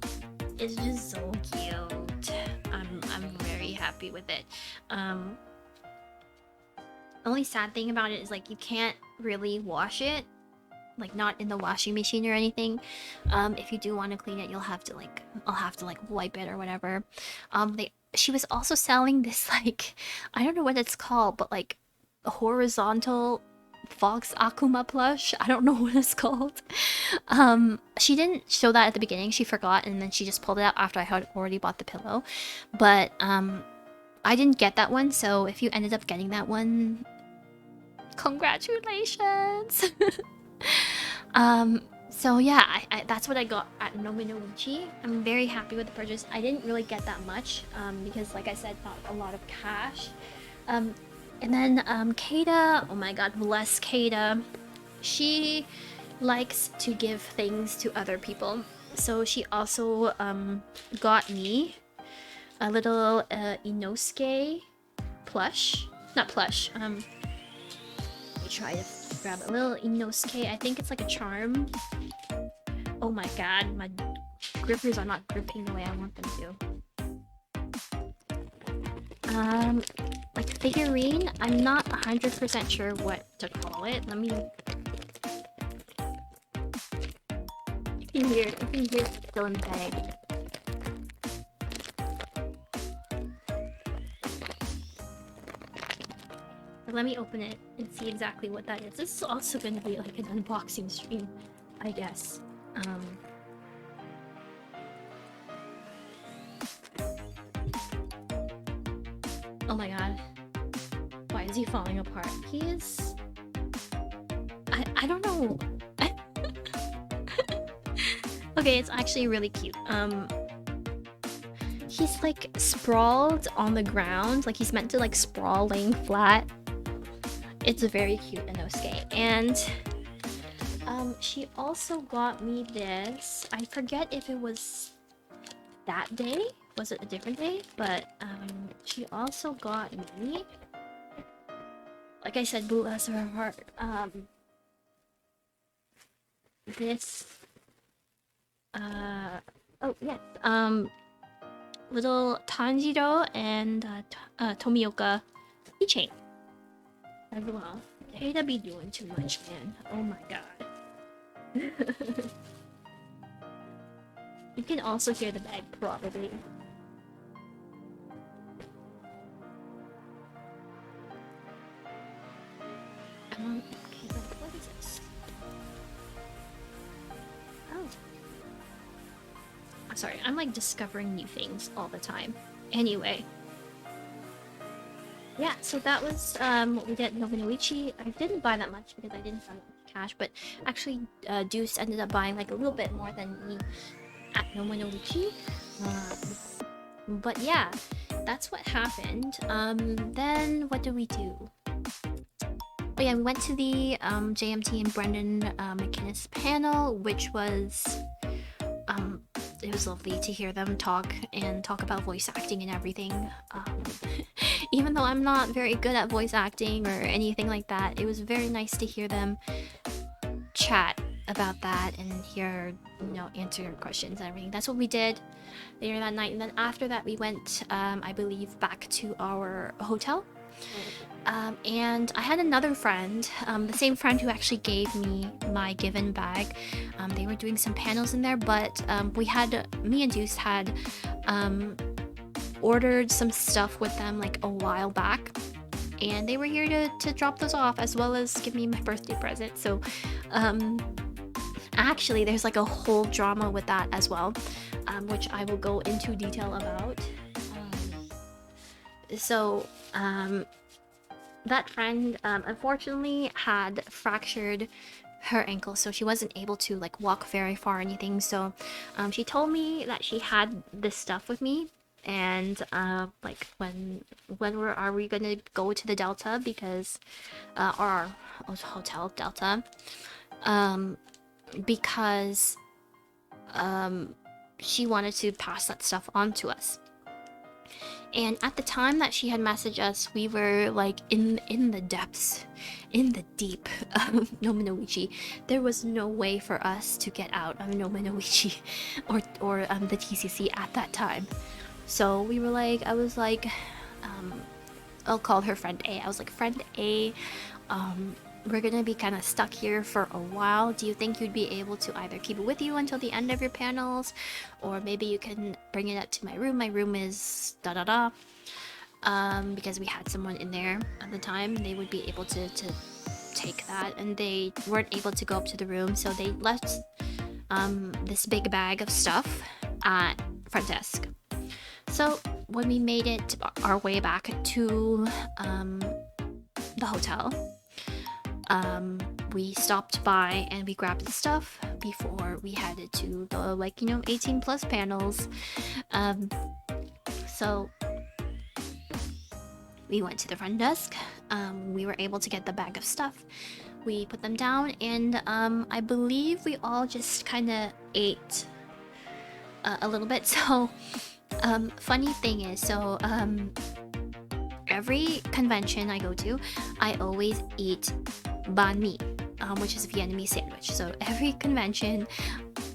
it's just so cute. I'm very happy with it. The only sad thing about it is like you can't really wash it, like not in the washing machine or anything. If you do want to clean it, you'll have to like, I'll have to like wipe it or whatever. She was also selling this like, I don't know what it's called, but like a horizontal Fox Akuma plush. I don't know what it's called. She didn't show that at the beginning, she forgot, and then she just pulled it out after I had already bought the pillow. But I didn't get that one, so if you ended up getting that one, congratulations. So yeah, that's what I got at Nominouchi. I'm very happy with the purchase. I didn't really get that much, because like I said, not a lot of cash. And then Keita, oh my god, bless Keita. She likes to give things to other people. So she also got me a little Inosuke plush. Not plush, let me try to grab a little Inosuke. I think it's like a charm. Oh my god, my grippers are not gripping the way I want them to. Like figurine, I'm not 100% sure what to call it. Let me... You can hear it still in the bag. Let me open it and see exactly what that is. This is also going to be like an unboxing stream, I guess. Oh my god. Why is he falling apart? He is... I don't know. Okay, it's actually really cute. He's like sprawled on the ground. Like he's meant to like sprawl laying flat. It's a very cute Inosuke. And she also got me this. I forget if it was that day. Was it a different day? But she also got me, like I said, bless her heart, this oh yes, little Tanjiro and Tomioka keychain as well. Hate to be doing too much, man. Oh my god. You can also hear the bag probably. Okay, what is this? Oh. I'm sorry, I'm like discovering new things all the time. Anyway. Yeah, so that was what we did at Nobunoichi. I didn't buy that much because I didn't have much cash, but actually Deuce ended up buying like a little bit more than me at Nobunoichi. But yeah, that's what happened. Then what did we do? Oh yeah, we went to the JMT and Brendan McInnes panel, which was it was lovely to hear them talk about voice acting and everything. Even though I'm not very good at voice acting or anything like that, it was very nice to hear them chat about that and hear, you know, answer your questions and everything. That's what we did later that night. And then after that, we went, I believe, back to our hotel. And I had another friend, the same friend who actually gave me my given bag. They were doing some panels in there, but me and Deuce had ordered some stuff with them like a while back. And they were here to drop those off as well as give me my birthday present. So actually there's like a whole drama with that as well, which I will go into detail about. That friend unfortunately had fractured her ankle, so she wasn't able to like walk very far or anything. So she told me that she had this stuff with me, and like when are we gonna go to the Delta, because our hotel Delta, because she wanted to pass that stuff on to us. And at the time that she had messaged us, we were like in the depths, in the deep of Nominouchi. There was no way for us to get out of Nominouchi or the TCC at that time. So we were like, I was like, I'll call her friend A. I was like, friend A, we're gonna be kind of stuck here for a while. Do you think you'd be able to either keep it with you until the end of your panels, or maybe you can bring it up to my room? My room is da-da-da. Because we had someone in there at the time. They would be able to take that, and they weren't able to go up to the room, so they left this big bag of stuff at front desk. So when we made it our way back to the hotel, we stopped by and we grabbed the stuff before we headed to the, like, you know, 18 plus panels. So we went to the front desk. We were able to get the bag of stuff. We put them down, and I believe we all just kind of ate a little bit. So funny thing is, so every convention I go to, I always eat banh mi, which is a Vietnamese sandwich. So every convention,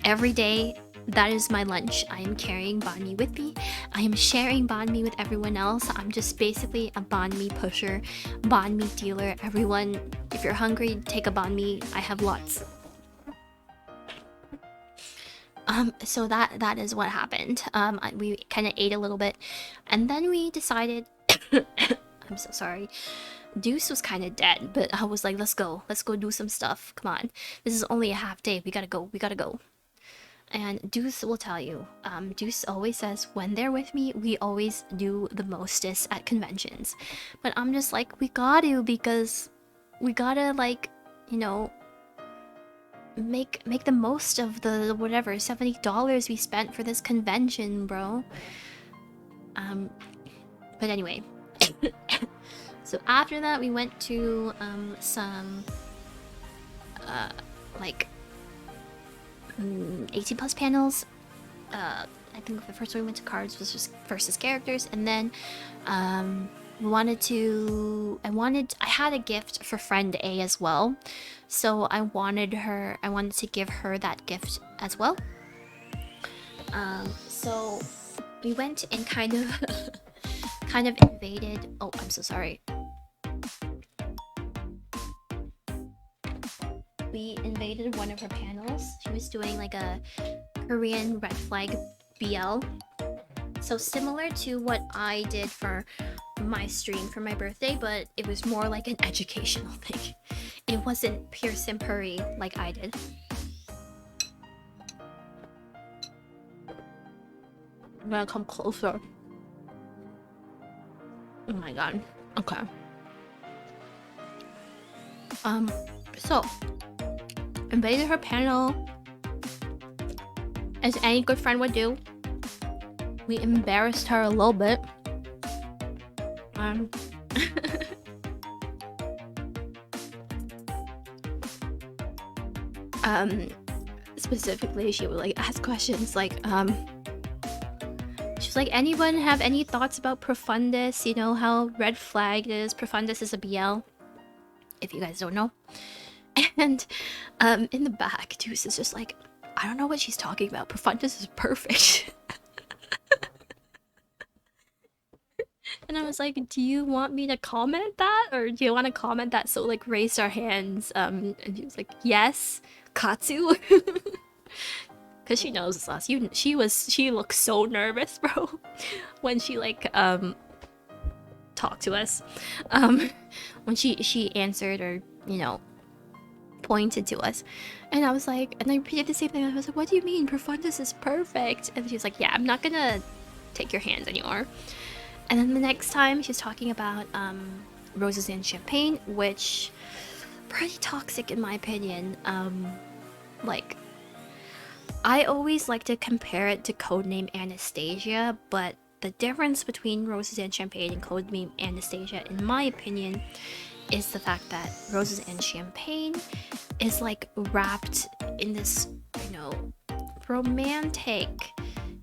every day, that is my lunch. I am carrying banh mi with me. I am sharing banh mi with everyone else. I'm just basically a banh mi pusher, banh mi dealer. Everyone, if you're hungry, take a banh mi. I have lots. So that is what happened. We kind of ate a little bit, and then we decided. I'm so sorry. Deuce was kind of dead, but I was like, let's go do some stuff. Come on, this is only a half day. We gotta go. And Deuce will tell you, Deuce always says when they're with me, we always do the mostest at conventions. But I'm just like, we gotta, because we gotta, like, you know, make the most of the whatever $70 we spent for this convention, bro. But anyway. So after that, we went to some like 18 plus panels. I think the first one we went to cards was just versus characters, and then I had a gift for friend A as well, so I wanted to give her that gift as well. So we went and kind of invaded. Oh, I'm so sorry. We invaded one of her panels. She was doing like a Korean red flag BL. So similar to what I did for my stream for my birthday, but it was more like an educational thing. It wasn't pure simpuri like I did. I'm gonna come closer. Oh my god. Okay. So invaded her panel as any good friend would do. We embarrassed her a little bit. Specifically, she would like ask questions like, she was like, anyone have any thoughts about Profundus? You know how red flag is? Profundus is a BL, if you guys don't know. And in the back, Deuce is just like, I don't know what she's talking about. Profundus is perfect. And I was like, do you want me to comment that? Or do you want to comment that? So like raised our hands. And she was like, yes, Katsu. Cause she knows us. She looked so nervous, bro. When she like talked to us. When she answered or, you know, pointed to us. And I was like, and I repeated the same thing. I was like, what do you mean? Profundus is perfect. And she was like, yeah, I'm not gonna take your hands anymore. And then the next time she's talking about roses and champagne, which pretty toxic in my opinion. Like I always like to compare it to Codename Anastasia, but the difference between Roses and Champagne and Codename Anastasia, in my opinion, is the fact that Roses and Champagne is like wrapped in this, you know, romantic,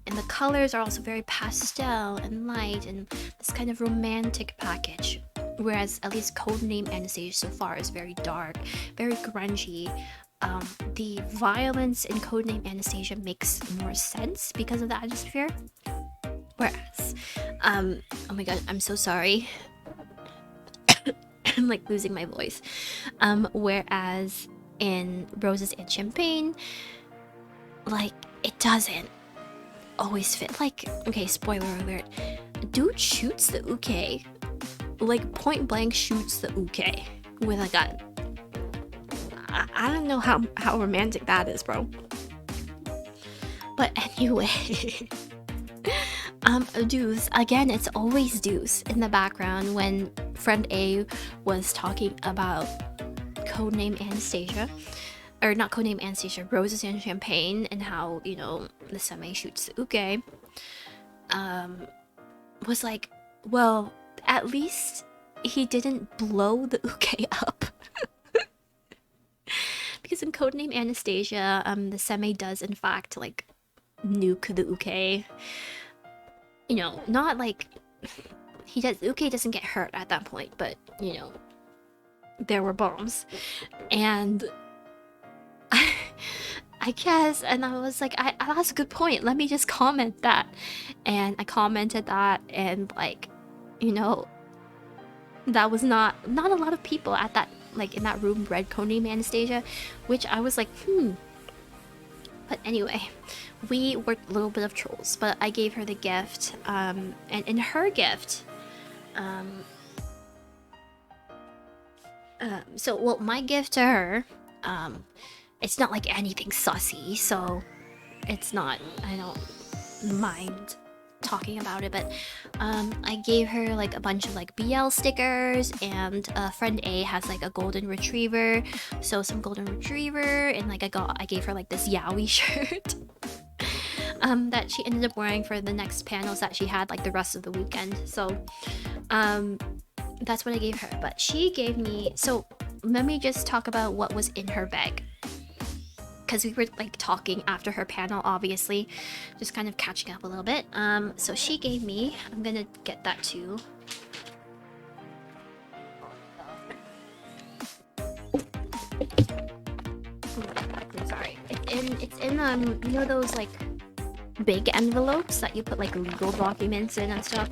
and the colors are also very pastel and light and this kind of romantic package. Whereas at least Codename Anastasia so far is very dark, very grungy. The violence in Codename Anastasia makes more sense because of the atmosphere. Whereas, oh my god, I'm so sorry. I'm like losing my voice. Whereas in Roses and Champagne, like it doesn't always fit. Like, okay, spoiler alert. Dude shoots the uke. Like point blank shoots the uke with a gun. I don't know how romantic that is, bro. But anyway, Deuce, again, it's always Deuce in the background when friend A was talking about Codename Anastasia. Or not Codename Anastasia, Roses and Champagne, and how, you know, the semi shoots the uke. Was like, well, at least he didn't blow the uke up. Because in Codename Anastasia, the semi does in fact like nuke the uke. You know, not like uke doesn't get hurt at that point, but you know, there were bombs. And I guess, and I was like, that's a good point. Let me just comment that. And I commented that, and like, you know, that was not a lot of people at that, like in that room read Codename Anastasia, which I was like, But anyway, we were a little bit of trolls, but I gave her the gift, and in her gift, so, well, my gift to her, it's not like anything sussy, so it's not, I don't mind talking about it, but I gave her like a bunch of like BL stickers, and friend A has like a golden retriever, so some golden retriever, and like I gave her like this yaoi shirt that she ended up wearing for the next panels that she had like the rest of the weekend. So that's what I gave her. But she gave me, so let me just talk about what was in her bag, because we were like talking after her panel, obviously, just kind of catching up a little bit. So she gave me, I'm gonna get that too. I'm sorry. It's in you know those like big envelopes that you put like legal documents in and stuff.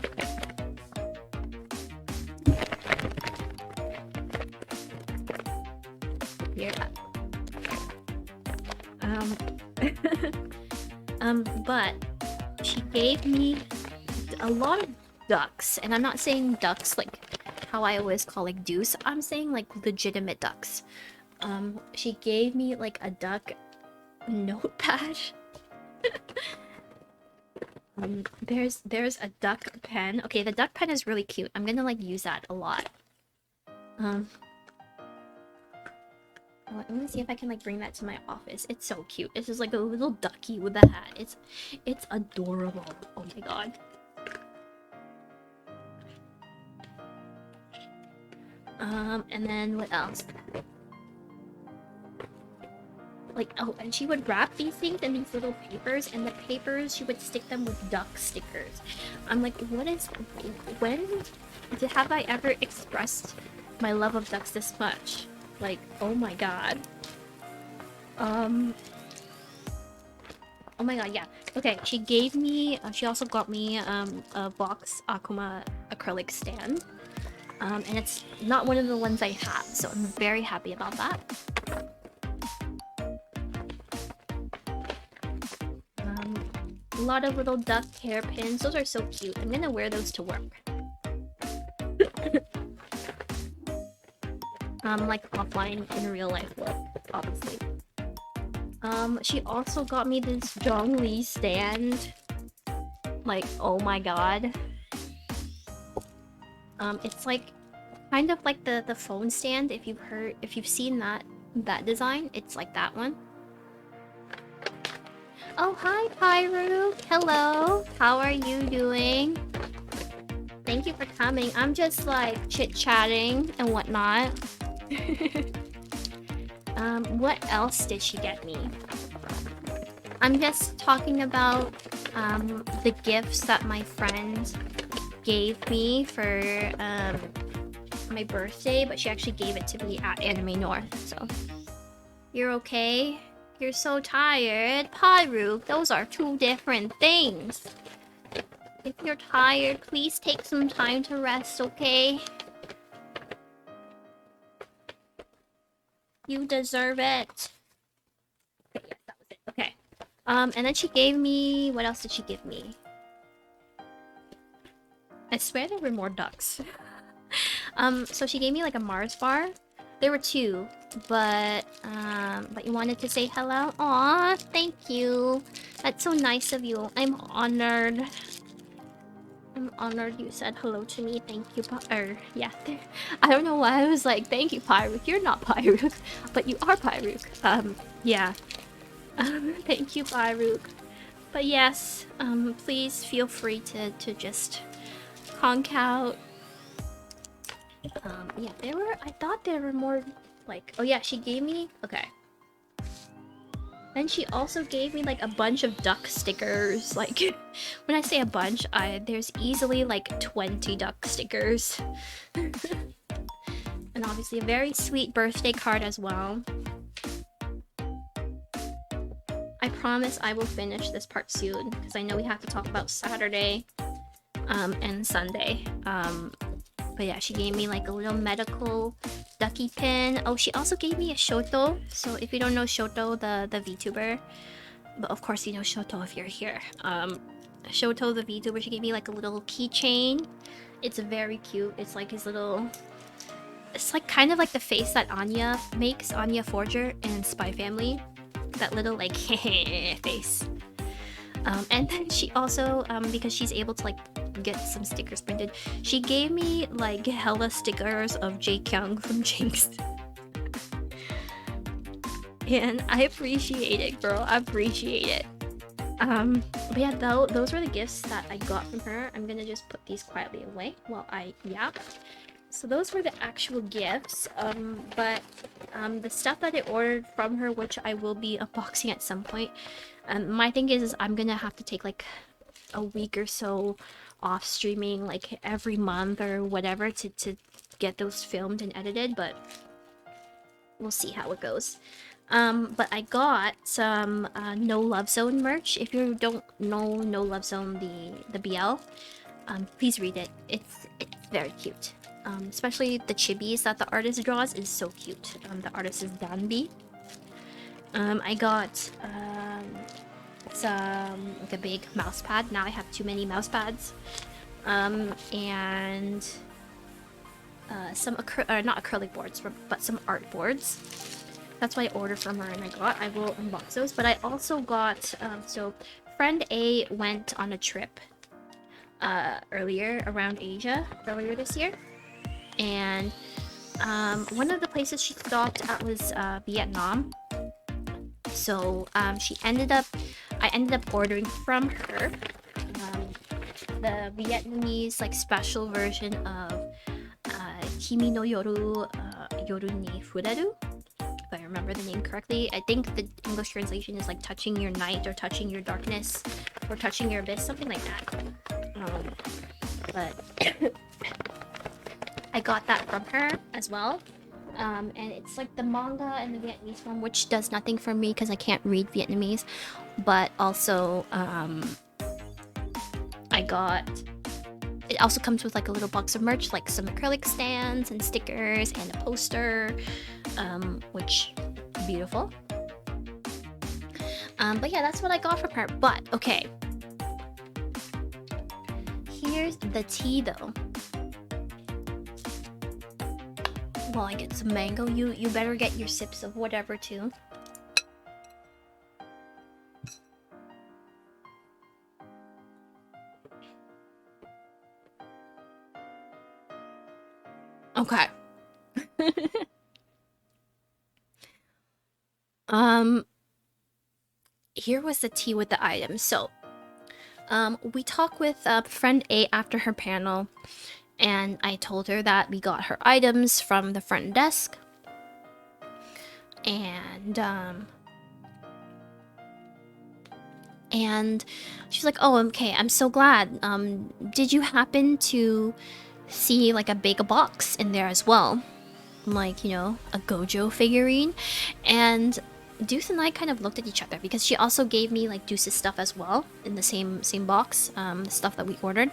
Here. But she gave me a lot of ducks, and I'm not saying ducks like how I always call like deuce. I'm saying like legitimate ducks. She gave me like a duck notepad. There's a duck pen. Okay, the duck pen is really cute. I'm gonna like use that a lot. Let me see if I can like bring that to my office. It's so cute. It's just like a little ducky with a hat. It's adorable. Oh my god. And then what else? Like, oh, and she would wrap these things in these little papers, and the papers she would stick them with duck stickers. I'm like, what is, when have I ever expressed my love of ducks this much? Like, oh my god. Oh my god, yeah. Okay, she gave me, she also got me a box Akuma acrylic stand. And it's not one of the ones I have, so I'm very happy about that. A lot of little duck hairpins. Those are so cute. I'm gonna wear those to work. Like offline in real life work, obviously. She also got me this Zhongli stand. Like, oh my god. It's like kind of like the phone stand. If you've seen that design, it's like that one. Oh, hi, Pyru. Hello. How are you doing? Thank you for coming. I'm just like chit-chatting and whatnot. What else did she get me? I'm just talking about the gifts that my friend gave me for my birthday, but she actually gave it to me at Anime North, so... You're okay? You're so tired? Pyru, those are two different things. If you're tired, please take some time to rest, okay? You deserve it. Okay, yes, that was it. Okay. And then she gave me... What else did she give me? I swear there were more ducks. So she gave me like a Mars bar. There were two, but you wanted to say hello? Aw, thank you. That's so nice of you. I'm honored. I'm honored you said hello to me. Thank you, yeah. I don't know why I was like, thank you, Pyrook. You're not Pyrook, but you are Pyrook. Yeah. Thank you, Pyrook. But yes, please feel free to just conk out. Yeah, I thought there were more, like, oh yeah, she gave me, okay. Then she also gave me, like, a bunch of duck stickers, like, when I say a bunch, there's easily, like, 20 duck stickers. And obviously a very sweet birthday card as well. I promise I will finish this part soon, because I know we have to talk about Saturday, and Sunday. But yeah, she gave me like a little medical ducky pin. Oh, she also gave me a Shoto. So if you don't know Shoto, the VTuber, but of course you know Shoto if you're here. Shoto, the VTuber, she gave me like a little keychain. It's very cute. It's like his little... It's like kind of like the face that Anya makes, Anya Forger in Spy Family. That little like face. And then she also, because she's able to like get some stickers printed, she gave me like hella stickers of Jae-kyung from Jinx. And I appreciate it, girl. I appreciate it. But yeah, those were the gifts that I got from her. I'm gonna just put these quietly away while I yap. So those were the actual gifts, but the stuff that I ordered from her, which I will be unboxing at some point, my thing is I'm gonna have to take like a week or so off streaming, like every month or whatever, to get those filmed and edited, but we'll see how it goes. But I got some No Love Zone merch. If you don't know No Love Zone, the BL, please read it. It's very cute. Especially the chibis that the artist draws is so cute. The artist is Danby. I got some like a big mouse pad. Now I have too many mouse pads. And some not acrylic boards, but some art boards. That's what I ordered from her and I will unbox those. But I also got, so friend A went on a trip earlier around Asia earlier this year. And one of the places she stopped at was Vietnam. So I ended up ordering from her the Vietnamese like special version of Kimi no Yoru Yoru ni Fureru, if I remember the name correctly. I think the English translation is like touching your night or touching your darkness or touching your abyss, something like that. But I got that from her as well. And it's like the manga and the Vietnamese one, which does nothing for me because I can't read Vietnamese. But also, I got. It also comes with like a little box of merch, like some acrylic stands and stickers and a poster, which beautiful. But yeah, that's what I got from her. But okay, here's the tea though. While I get some mango, you better get your sips of whatever too. Okay. Here was the tea with the items. So, we talked with friend A after her panel, and I told her that we got her items from the front desk, and she's like, "Oh, okay, I'm so glad. Did you happen to see like a big box in there as well, like, you know, a Gojo figurine?" And Deuce and I kind of looked at each other because she also gave me like Deuce's stuff as well in the same box, the stuff that we ordered,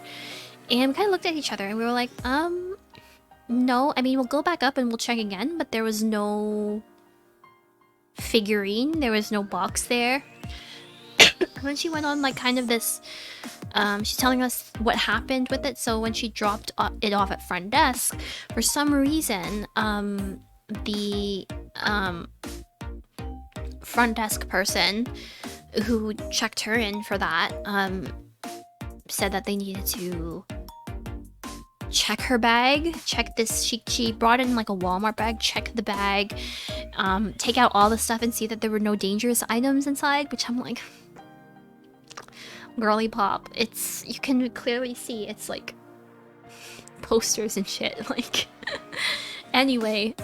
and we kind of looked at each other and we were like, no. I mean, we'll go back up and we'll check again, but there was no figurine, there was no box there. When she went on like kind of this, she's telling us what happened with it. So when she dropped it off at front desk, for some reason, the front desk person who checked her in for that said that they needed to check her bag, check this. She brought in like a Walmart bag, check the bag, take out all the stuff and see that there were no dangerous items inside, which I'm like, girly pop. It's, you can clearly see it's like posters and shit. Like, anyway,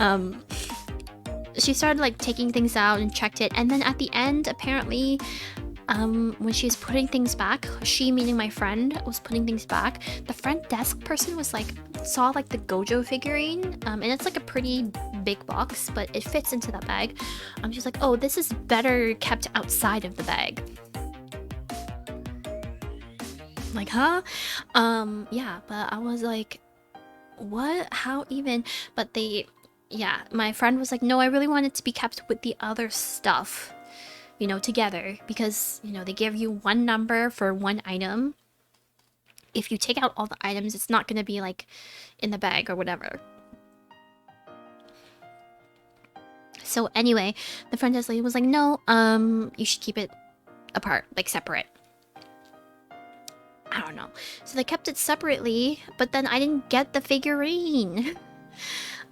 she started like taking things out and checked it, and then at the end, apparently, when she was putting things back, she, meaning my friend, was putting things back, the front desk person was like, saw like the Gojo figurine, and it's like a pretty big box, but it fits into that bag. She's like, oh, this is better kept outside of the bag. Like, huh? Yeah, but I was like, what? How even? But they, yeah, my friend was like, no, I really want it to be kept with the other stuff, you know, together, because, you know, they give you one number for one item. If you take out all the items, it's not gonna be like in the bag or whatever. So anyway, the front desk lady was like, no, you should keep it apart, like separate. I don't know. So they kept it separately, but then I didn't get the figurine.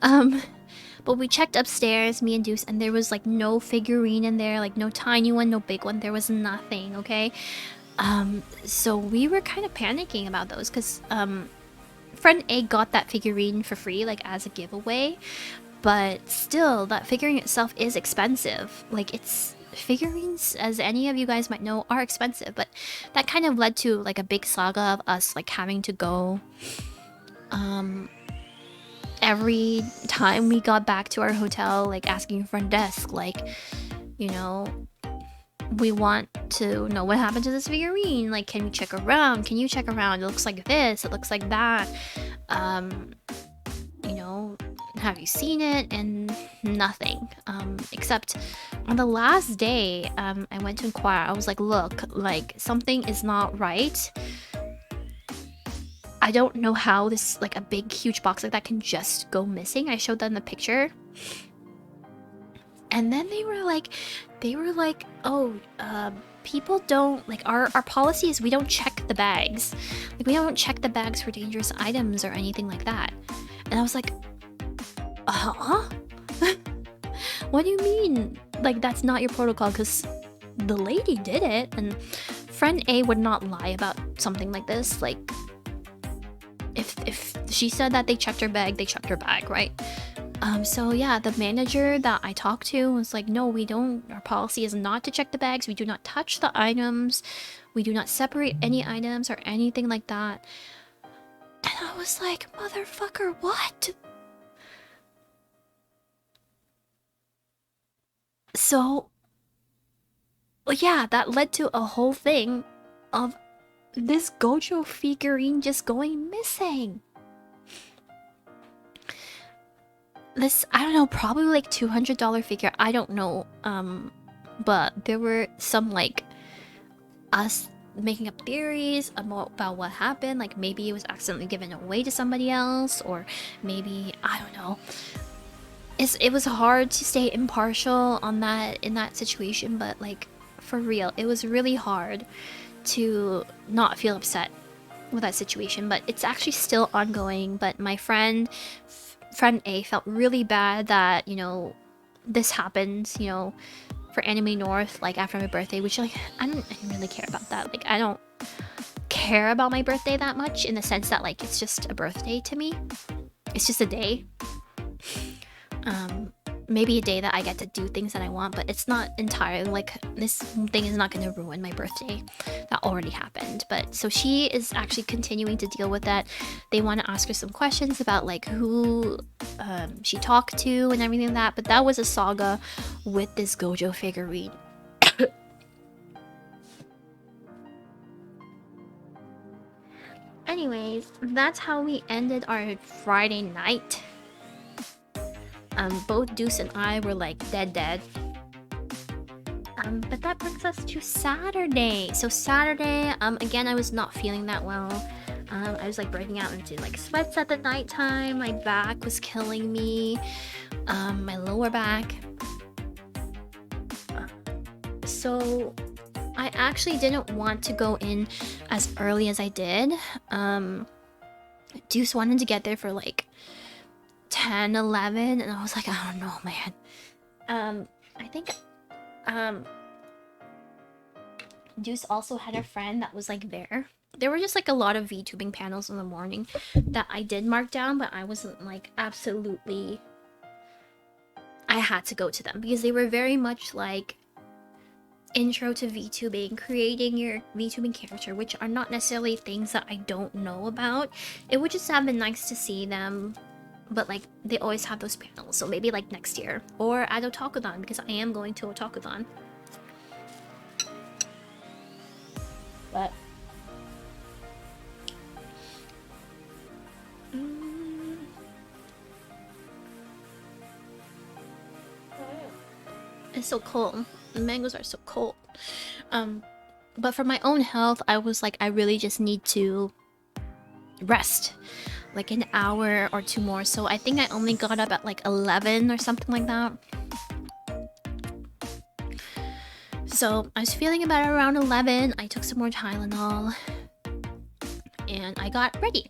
But we checked upstairs, me and Deuce, and there was like no figurine in there, like no tiny one, no big one. There was nothing, okay? So we were kind of panicking about those because friend A got that figurine for free, like as a giveaway. But still, that figurine itself is expensive. Like, it's figurines, as any of you guys might know, are expensive. But that kind of led to like a big saga of us like having to go every time we got back to our hotel, like asking front desk, like, you know, we want to know what happened to this figurine. Like, can we check around? Can you check around? It looks like this. It looks like that. You know, have you seen it? And nothing. Except on the last day, I went to inquire. I was like, look, like something is not right. I don't know how this, like a big huge box like that can just go missing. I showed them the picture. And then they were like, oh, people don't, like, our policy is we don't check the bags. Like, we don't check the bags for dangerous items or anything like that. And I was like, huh? What do you mean? Like, that's not your protocol? Because the lady did it, and friend A would not lie about something like this. Like, if she said that they checked her bag, they checked her bag, right? So yeah, the manager that I talked to was like, no, we don't, our policy is not to check the bags, we do not touch the items, we do not separate any items or anything like that. And I was like, motherfucker, what? So yeah, that led to a whole thing of this Gojo figurine just going missing. This, I don't know, probably like $200 figure. I don't know. But there were some like us making up theories about what happened. Like maybe it was accidentally given away to somebody else, or maybe I don't know. It was hard to stay impartial on that in that situation, but like for real, it was really hard to not feel upset with that situation. But it's actually still ongoing. But my friend A felt really bad that, you know, this happened, you know, for Anime North, like after my birthday, which like I didn't really care about that. Like I don't care about my birthday that much, in the sense that like it's just a birthday to me. It's just a day. Maybe a day that I get to do things that I want, but it's not entirely like, this thing is not going to ruin my birthday. That already happened. But so she is actually continuing to deal with that. They want to ask her some questions about like who she talked to and everything like that. But that was a saga with this Gojo figurine. Anyways, that's how we ended our Friday night. Both Deuce and I were like dead. But that brings us to Saturday. So Saturday, again, I was not feeling that well. I was like breaking out into like sweats at the nighttime. My back was killing me. My lower back. So I actually didn't want to go in as early as I did. Deuce wanted to get there for like 10, 11, and I was like, I don't know, man. I think Deuce also had a friend that was like there. There were just like a lot of VTubing panels in the morning that I did mark down, but I wasn't like absolutely, I had to go to them because they were very much like intro to VTubing, creating your VTubing character, which are not necessarily things that I don't know about. It would just have been nice to see them. But like they always have those panels, so maybe like next year or at Otakuthon, because I am going to Otakuthon. But it's so cold. The mangoes are so cold. But for my own health, I was like, I really just need to rest. Like an hour or two more. So I think I only got up at like 11 or something like that. So I was feeling about around 11. I took some more Tylenol and I got ready.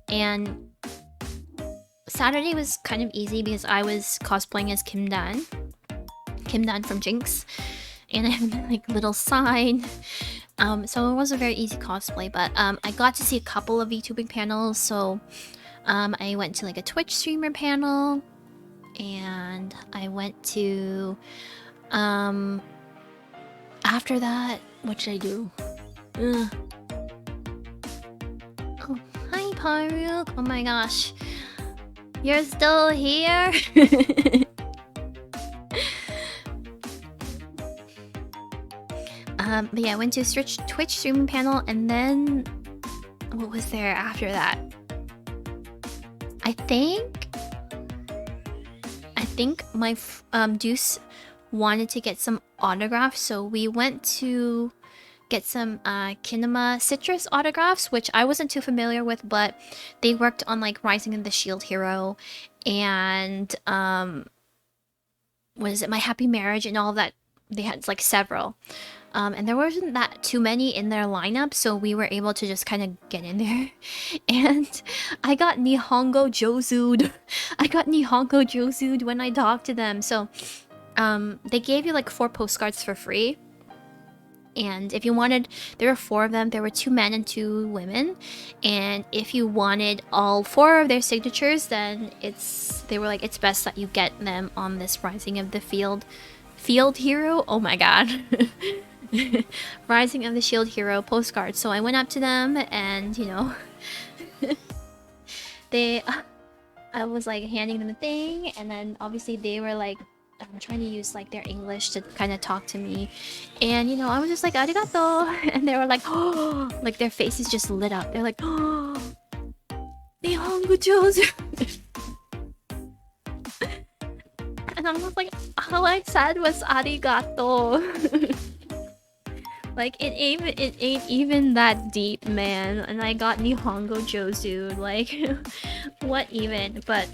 And Saturday was kind of easy because I was cosplaying as Kim Dan from Jinx, and I have like little sign. So it was a very easy cosplay, but I got to see a couple of VTubing panels. So I went to like a Twitch streamer panel, and I went to after that, what should I do? Oh, hi Paruk. Oh my gosh, you're still here. But yeah, I went to a Twitch streaming panel, and then what was there after that? I think my Deuce wanted to get some autographs, so we went to get some Kinema Citrus autographs, which I wasn't too familiar with, but they worked on like Rising of the Shield Hero and what is it, My Happy Marriage and all of that. They had like several. And there wasn't that too many in their lineup, so we were able to just kind of get in there. And I got Nihongo Josu'd. When I talked to them. So they gave you like 4 postcards for free. And if you wanted, there were 4 of them. There were 2 men and 2 women. And if you wanted all 4 of their signatures, then they were like, it's best that you get them on this Rising of the Field Hero. Oh my god. Rising of the Shield Hero postcard. So I went up to them and, you know, I was like handing them a thing, and then obviously they were like trying to use like their English to kind of talk to me, and you know, I was just like arigato, and they were like, oh, like their faces just lit up. They're like, oh, Nihongo jozu. And I was like, all I said was arigato. Like it ain't even that deep, man. And I got Nihongo jozu, like what even? But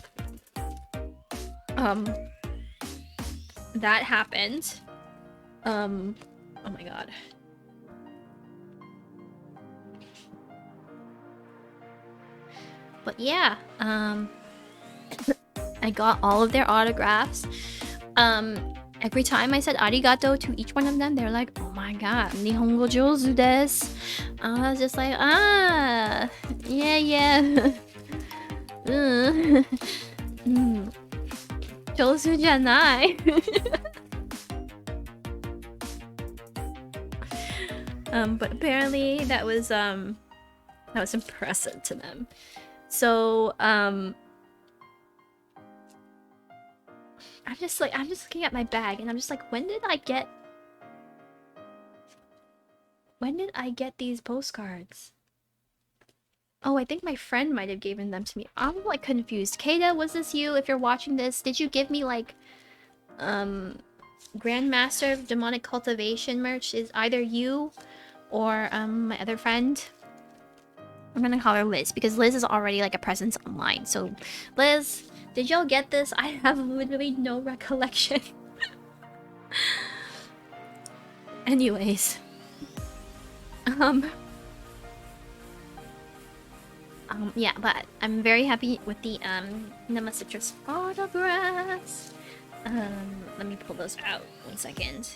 that happened. Oh my god. But yeah, I got all of their autographs. Every time I said arigato to each one of them, they're like, oh my god, Nihongo jozu desu. I was just like, yeah. Jozu janai. But apparently that was impressive to them. So, I'm just looking at my bag and I'm just like, when did I get these postcards? Oh, I think my friend might have given them to me. I'm like confused. Keita, was this you? If you're watching this, did you give me like Grandmaster of Demonic Cultivation merch? Is either you or my other friend? I'm gonna call her Liz because Liz is already like a presence online. So Liz, did y'all get this? I have literally no recollection. Anyways. Yeah, but I'm very happy with the Nema Citrus autographs. Let me pull those out 1 second.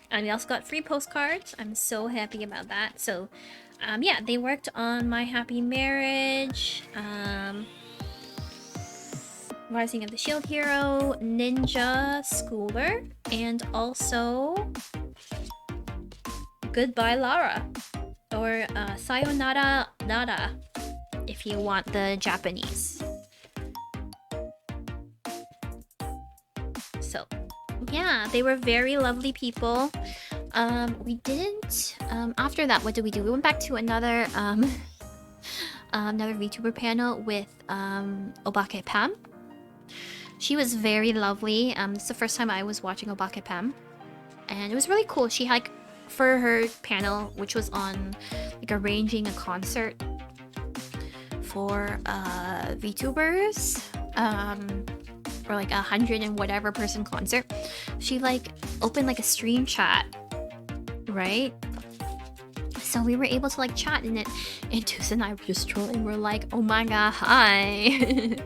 And we also got free postcards. I'm so happy about that. So, yeah, they worked on My Happy Marriage, Rising of the Shield Hero, Ninja Schooler, and also Goodbye Lara, or Sayonara Nara, if you want the Japanese. So, yeah, they were very lovely people. We didn't, after that, what did we do? We went back to another, another VTuber panel with, Obake Pam. She was very lovely. It's the first time I was watching Obake Pam. And it was really cool. She had, for her panel, which was on, like, arranging a concert for, VTubers, or like 100 and whatever person concert, she like opened like a stream chat, right? So we were able to like chat in it, and Deuce and I were just trolling. We're like, oh my god, hi.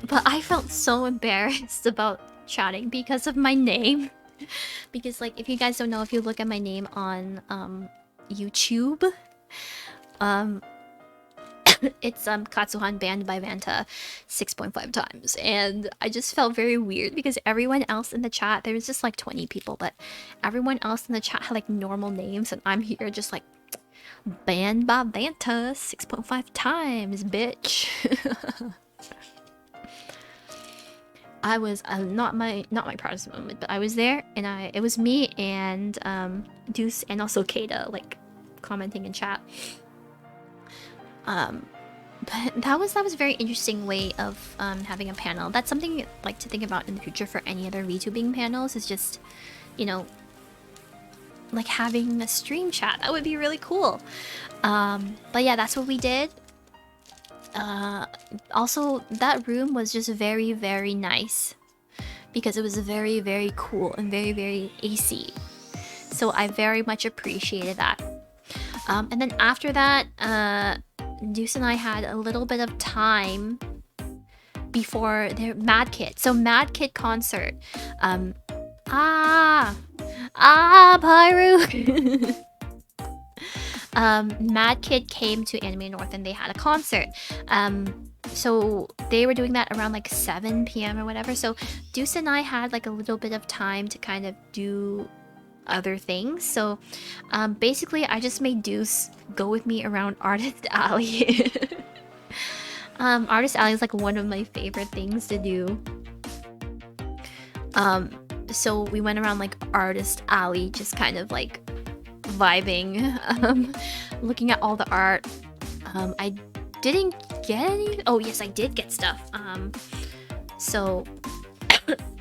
But I felt so embarrassed about chatting because of my name. Because like, if you guys don't know, if you look at my name on YouTube, it's Katsuhan banned by Vanta 6.5 times, and I just felt very weird because everyone else in the chat, there was just like 20 people, but everyone else in the chat had like normal names, and I'm here just like banned by Vanta 6.5 times, bitch. I was not my proudest moment, but I was there, and it was me and Deuce and also Keita like commenting in chat. But that was a very interesting way of having a panel. That's something like to think about in the future for any other VTubing panels, is just, you know, like having a stream chat. That would be really cool. But yeah, that's what we did. Also, that room was just very, very nice because it was very, very cool and very, very AC. So I very much appreciated that. And then after that, Deuce and I had a little bit of time before their Mad Kid. So Mad Kid concert. Pyru. Mad Kid came to Anime North and they had a concert. So they were doing that around like 7 p.m. or whatever. So Deuce and I had like a little bit of time to kind of do other things. So basically I just made Deuce go with me around Artist Alley. Artist Alley is like one of my favorite things to do. So we went around like Artist Alley, just kind of like vibing, looking at all the art. I didn't get any. Oh yes, I did get stuff. So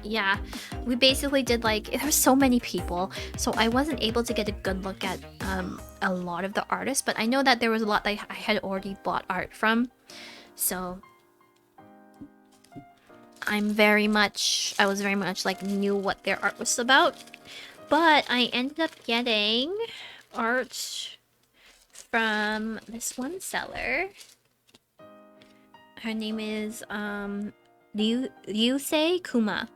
yeah, we basically did like, there were so many people, so I wasn't able to get a good look at a lot of the artists, but I know that there was a lot that I had already bought art from, so I was very much like knew what their art was about. But I ended up getting art from this one seller. Her name is Ryusei Kuma.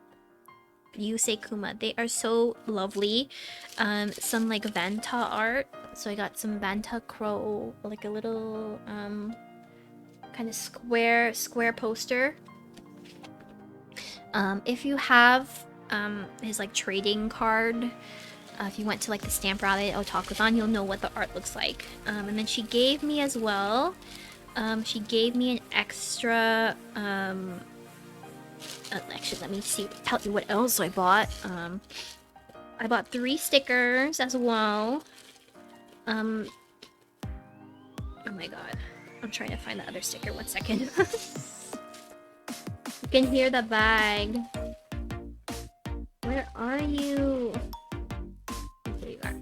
Ryusei Kuma. They are so lovely. Some like Vanta art. So I got some Vanta crow, like a little kind of square poster. If you have his like trading card, if you went to like the stamp rally at Otakuthon, you'll know what the art looks like. And then she gave me as well, she gave me an extra, actually let me tell you what else I bought. I bought 3 stickers as well. Oh my god, I'm trying to find the other sticker, 1 second. You can hear the bag. Where are you? There you are.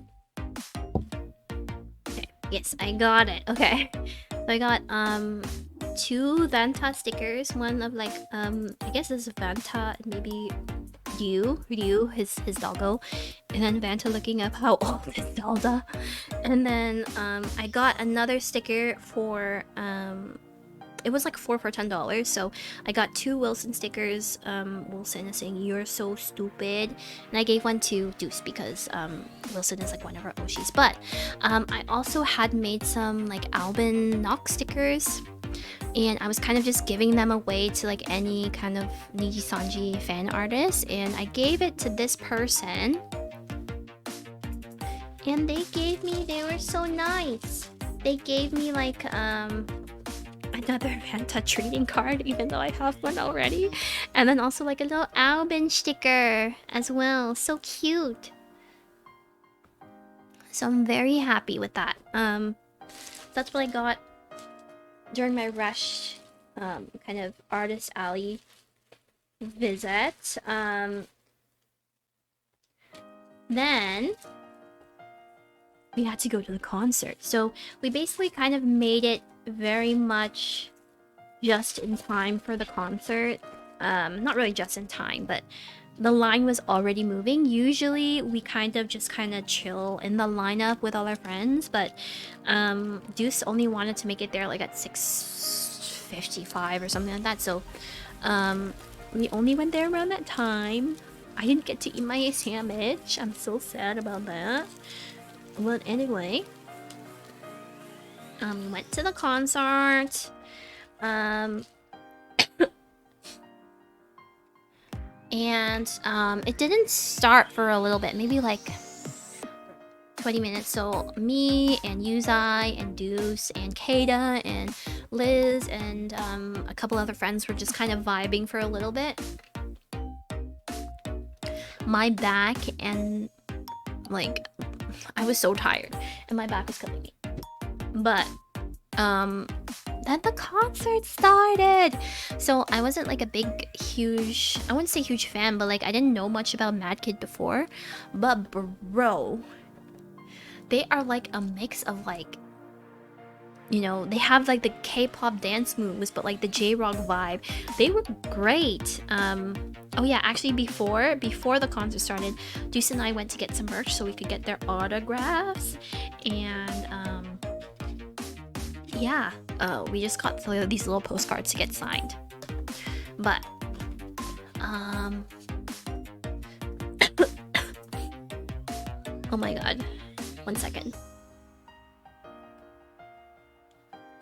Okay, yes, I got it. Okay. So I got 2 Vanta stickers. One of like I guess this is Vanta, maybe Ryu, his doggo. And then Vanta looking up how old is Zelda. And then I got another sticker for it was like 4 for $10, so I got 2 Wilson stickers. Wilson is saying "You're so stupid," and I gave one to Deuce because Wilson is like one of our Oshis. But I also had made some like Albin Nock stickers, and I was kind of just giving them away to like any kind of Niji Sanji fan artist, and I gave it to this person, and they were so nice. They gave me like another Vanta trading card, even though I have one already, and then also like a little Albin sticker as well. So cute. So I'm very happy with that. That's what I got during my rush kind of Artist Alley visit. Then we had to go to the concert, so we basically kind of made it very much just in time for the concert. Not really just in time, but the line was already moving. Usually we kind of chill in the lineup with all our friends, but Deuce only wanted to make it there like at 6:55 or something like that, so we only went there around that time. I didn't get to eat my sandwich. I'm so sad about that. But anyway, we went to the concert. And it didn't start for a little bit, maybe like 20 minutes. So me and Yuzai and Deuce and Keita and Liz and a couple other friends were just kind of vibing for a little bit. My back and like I was so tired and my back was killing me. But then the concert started. So I wasn't like a big, huge, I wouldn't say huge fan, but like I didn't know much about Mad Kid before. But bro, they are like a mix of like, you know, they have like the K-pop dance moves, but like the J-rock vibe. They were great. Oh yeah, actually before the concert started, Deuce and I went to get some merch so we could get their autographs. And yeah, we just got these little postcards to get signed. But oh my god, 1 second.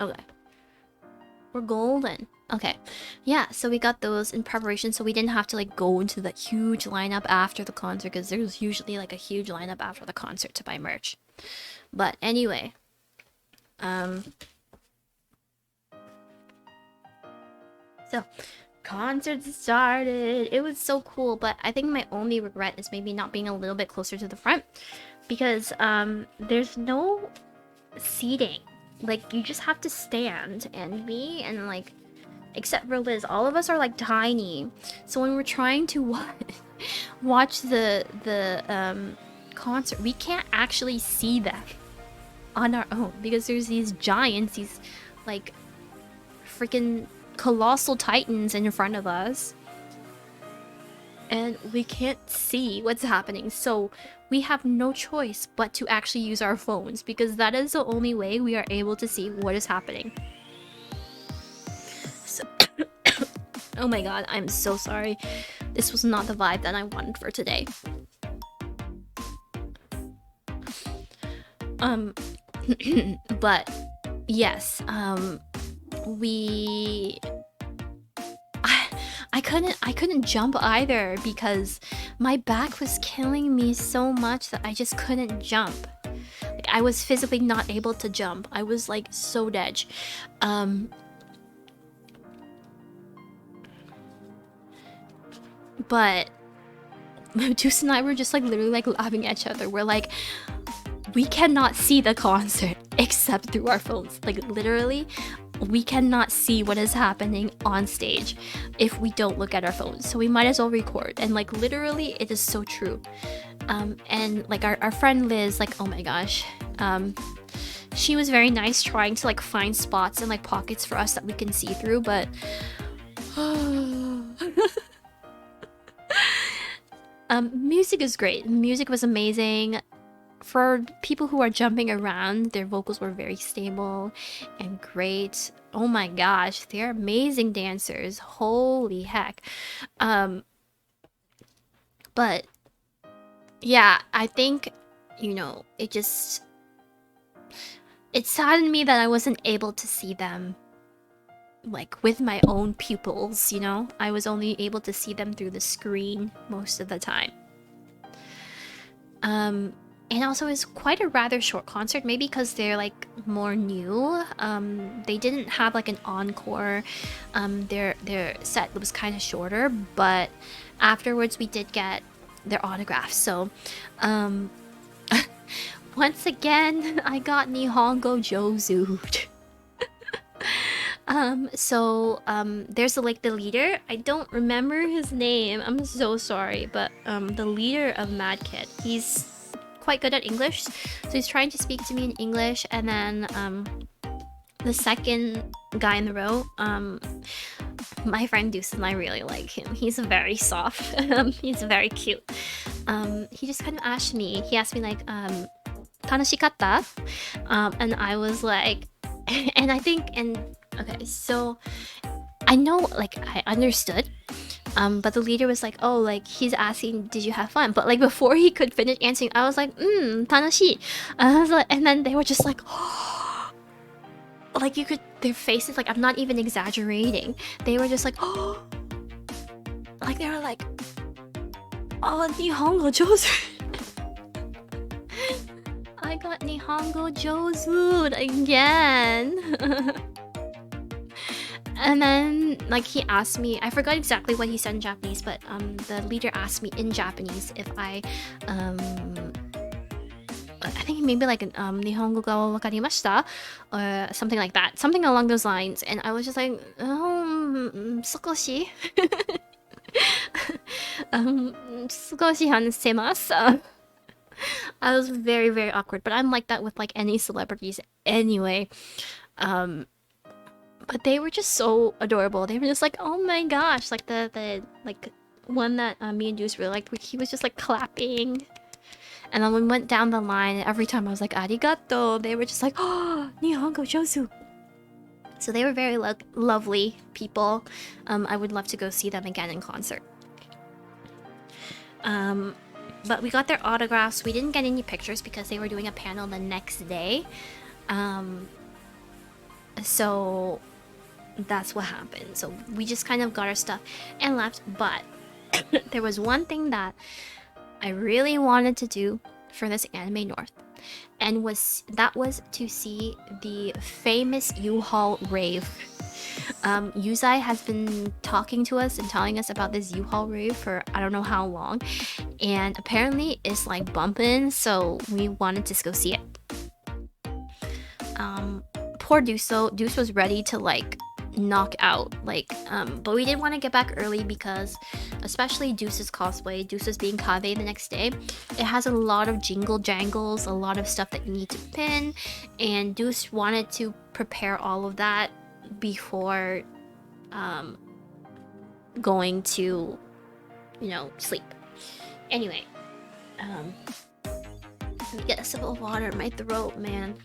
Okay, we're golden. Okay, yeah, so we got those in preparation, so we didn't have to like go into the huge lineup after the concert, because there's usually like a huge lineup after the concert to buy merch. But anyway, so concert started. It was so cool, but I think my only regret is maybe not being a little bit closer to the front, because there's no seating. Like, you just have to stand, and me and like, except for Liz, all of us are like tiny. So when we're trying to watch the concert, we can't actually see them on our own because there's these giants, these like freaking colossal titans in front of us, and we can't see what's happening. So we have no choice but to actually use our phones, because that is the only way we are able to see what is happening. So oh my god, I'm so sorry. This was not the vibe that I wanted for today. But yes, I couldn't jump either because my back was killing me so much that I just couldn't jump. Like, I was physically not able to jump. I was like so dead. But Deuce and I were just like literally like laughing at each other. We're like, we cannot see the concert except through our phones. Like, literally, we cannot see what is happening on stage if we don't look at our phones. So we might as well record. And like, literally, it is so true. And like our friend Liz, like, oh my gosh, she was very nice trying to like find spots and like pockets for us that we can see through, but music is great. Music was amazing. For people who are jumping around, their vocals were very stable and great. Oh my gosh, they're amazing dancers. Holy heck. But yeah, I think, you know, it saddened me that I wasn't able to see them like with my own pupils, you know? I was only able to see them through the screen most of the time. And also, it's quite a rather short concert, maybe because they're like more new. They didn't have like an encore. Their set was kind of shorter, but afterwards we did get their autographs. So, once again, I got Nihongo Jozu'd. There's like the leader. I don't remember his name. I'm so sorry, but the leader of Mad Kid, he's quite good at English, so he's trying to speak to me in English. And then the second guy in the row, my friend Deuce and I really like him. He's very soft. He's very cute. He just kind of asked me. He asked me like, "Tanashikatta?" And I was like, and I think, and okay, so I know, like, I understood. But the leader was like, oh, like, he's asking, did you have fun? But like, before he could finish answering, I was like, tanoshi. I was like, and then they were just like, oh, like, you could, their faces, like, I'm not even exaggerating. They were just like, oh, like, they were like, oh, Nihongo Jozu. I got Nihongo Jozu again. And then, like, he asked me, I forgot exactly what he said in Japanese, but the leader asked me in Japanese if I think maybe like Nihongo ga wakarimashita, or something like that, something along those lines. And I was just like, sukoshi, sukoshi hanasemasu. I was very, very awkward, but I'm like that with like any celebrities anyway. But they were just so adorable. They were just like, oh my gosh, like the like one that me and Juice really liked, where he was just like clapping. And then when we went down the line, every time I was like, arigato, they were just like, oh, Nihongo Jozu. So they were very lovely people. I would love to go see them again in concert. But we got their autographs. We didn't get any pictures because they were doing a panel the next day. So that's what happened. So we just kind of got our stuff and left. But there was one thing that I really wanted to do for this Anime North, and that was to see the famous U-Haul rave. Yuzai has been talking to us and telling us about this U-Haul rave for I don't know how long, and apparently it's like bumping, so we wanted to go see it. Poor Deuce though. Deuce was ready to like knock out, like, but we didn't want to get back early because, especially Deuce's cosplay, Deuce's being Kave the next day, it has a lot of jingle jangles, a lot of stuff that you need to pin, and Deuce wanted to prepare all of that before going to, you know, sleep. Anyway, let me get a sip of water. My throat, man.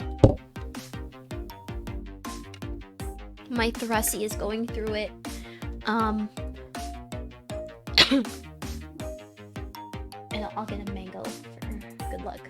My thrusty is going through it. And I'll get a mango for good luck.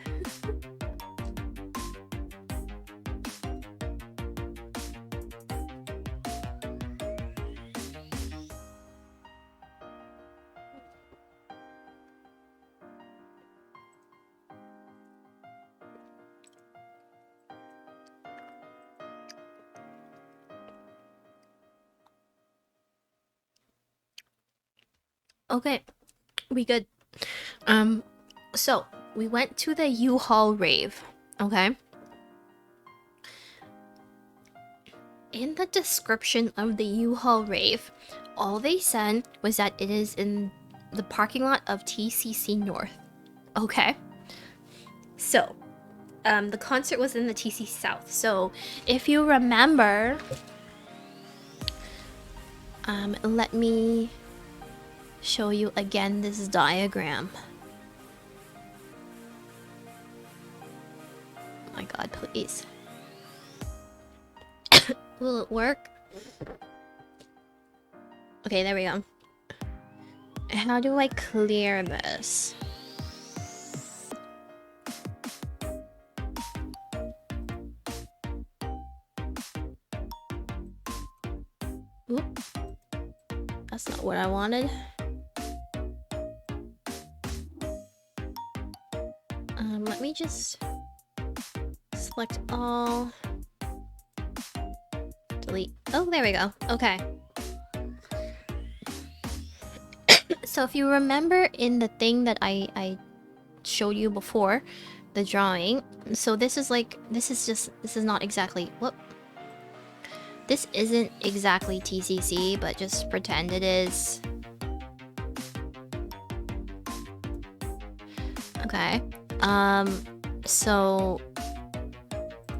Okay, we good. So we went to the U-Haul rave, okay? In the description of the U-Haul rave, all they said was that it is in the parking lot of TCC North, okay? So, the concert was in the TCC South. So, if you remember, let me show you again this diagram. Oh my god, please. Will it work? Okay, there we go. How do I clear this? Oop. That's not what I wanted. Let me just select all. Delete. Oh, there we go. Okay. So if you remember in the thing that I showed you before, the drawing, so this is not exactly, whoop. This isn't exactly TCC, but just pretend it is. Okay. So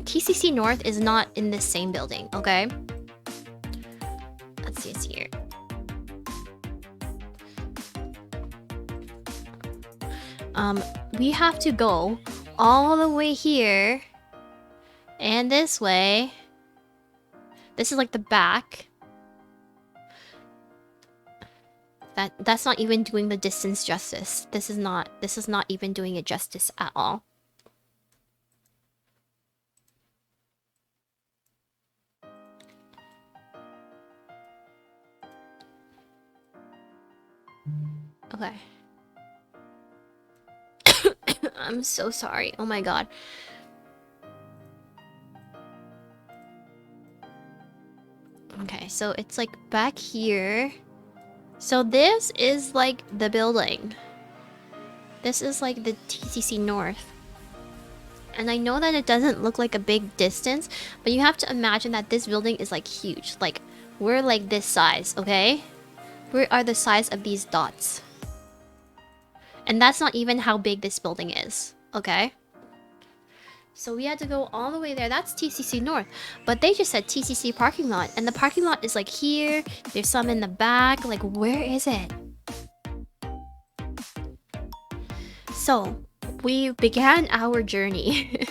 TCC North is not in the same building, okay? Let's see, it's here. We have to go all the way here and this way. This is like the back. That's not even doing the distance justice. This is not even doing it justice at all. Okay. I'm so sorry. Oh my god. Okay, so it's like back here. So this is like the building. This is like the TCC North. And I know that it doesn't look like a big distance, but you have to imagine that this building is like huge. Like, we're like this size, okay? We are the size of these dots. And that's not even how big this building is, okay? So we had to go all the way there. That's TCC North. But they just said TCC parking lot. And the parking lot is like here. There's some in the back. Like, where is it? So, we began our journey.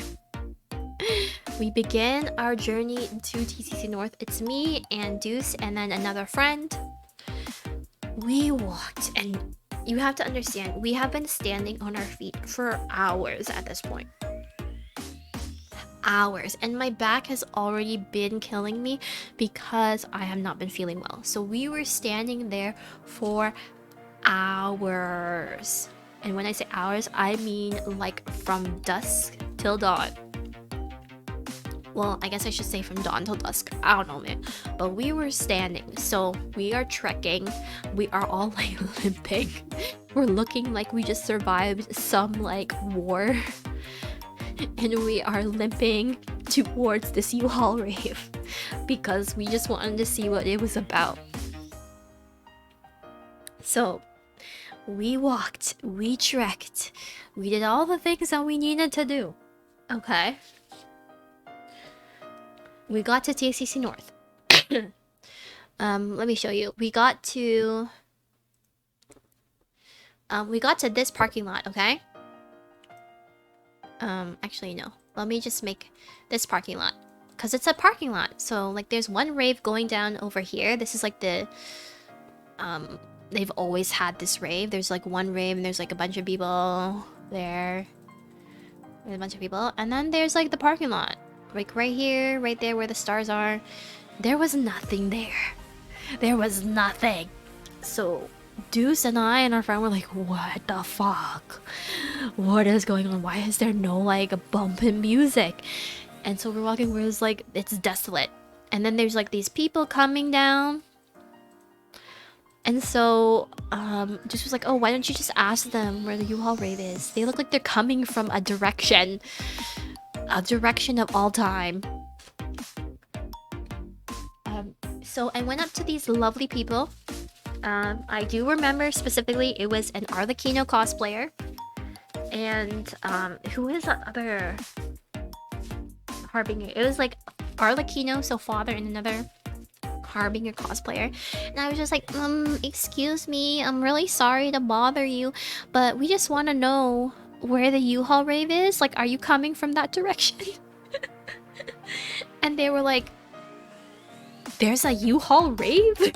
We began our journey to TCC North. It's me and Deuce and then another friend. We walked, and you have to understand, we have been standing on our feet for hours at this point. Hours, and my back has already been killing me because I have not been feeling well. So we were standing there for hours. And when I say hours, I mean like from dusk till dawn. well, I guess I should say from dawn till dusk. I don't know, man. But we were standing, so we are trekking. We are all like limping. We're looking like we just survived some like war. And we are limping towards this U-Haul rave because we just wanted to see what it was about. So we walked, we trekked, we did all the things that we needed to do. Okay. We got to TCC North. Let me show you. We got to this parking lot, okay? Actually no. Let me just make this parking lot. Cause it's a parking lot. So like there's one rave going down over here. This is like the they've always had this rave. There's like one rave and there's like a bunch of people there. There's a bunch of people. And then there's like the parking lot. Like right here, right there where the stars are. There was nothing there. There was nothing. So Deuce and I and our friend were like, what the fuck? What is going on? Why is there no like bumping music? And so we're walking where it's like, it's desolate. And then there's like these people coming down. And so Deuce was like, oh, why don't you just ask them where the U-Haul rave is? They look like they're coming from a direction of all time. So I went up to these lovely people. I do remember specifically it was an Arlecchino cosplayer. And who is the other Harbinger? It was like Arlecchino, so father, and another Harbinger cosplayer. And I was just like, excuse me, I'm really sorry to bother you, but we just want to know where the U-Haul rave is. Like, are you coming from that direction? And they were like, there's a U-Haul rave?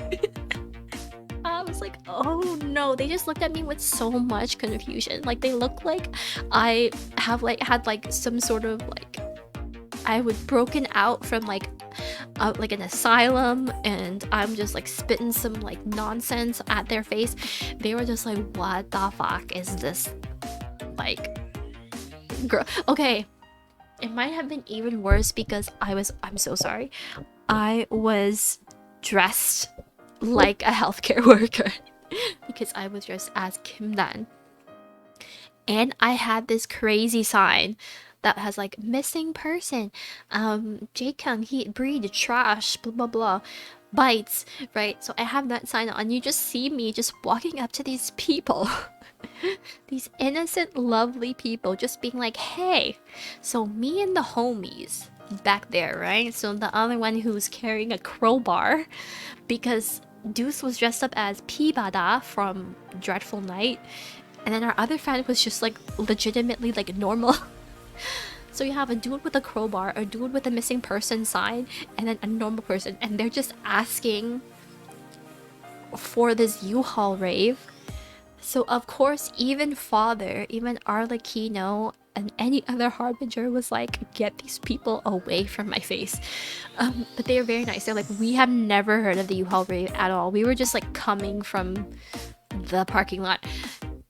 I was like, oh no. They just looked at me with so much confusion. Like, they looked like I had like some sort of like I was broken out from like an asylum, and I'm just like spitting some like nonsense at their face. They were just like, what the fuck is this? Like, girl. Okay, it might have been even worse because I'm so sorry, I was dressed like a healthcare worker because I was dressed as Kim Dan, and I had this crazy sign that has like missing person, Jaekyung, he breed trash, blah blah blah, bites, right? So I have that sign on. You just see me just walking up to these people, these innocent, lovely people, just being like, hey. So me and the homies back there, right? So the other one who's carrying a crowbar, because Deuce was dressed up as Pibada from Dreadful Night, and then our other friend was just like legitimately like normal. So you have a dude with a crowbar, a dude with a missing person sign, and then a normal person, and they're just asking for this U-Haul rave. So of course, even father, even Arlecchino, and any other Harbinger was like, get these people away from my face. But they were very nice. They're like, we have never heard of the U-Haul rave at all. We were just like coming from the parking lot.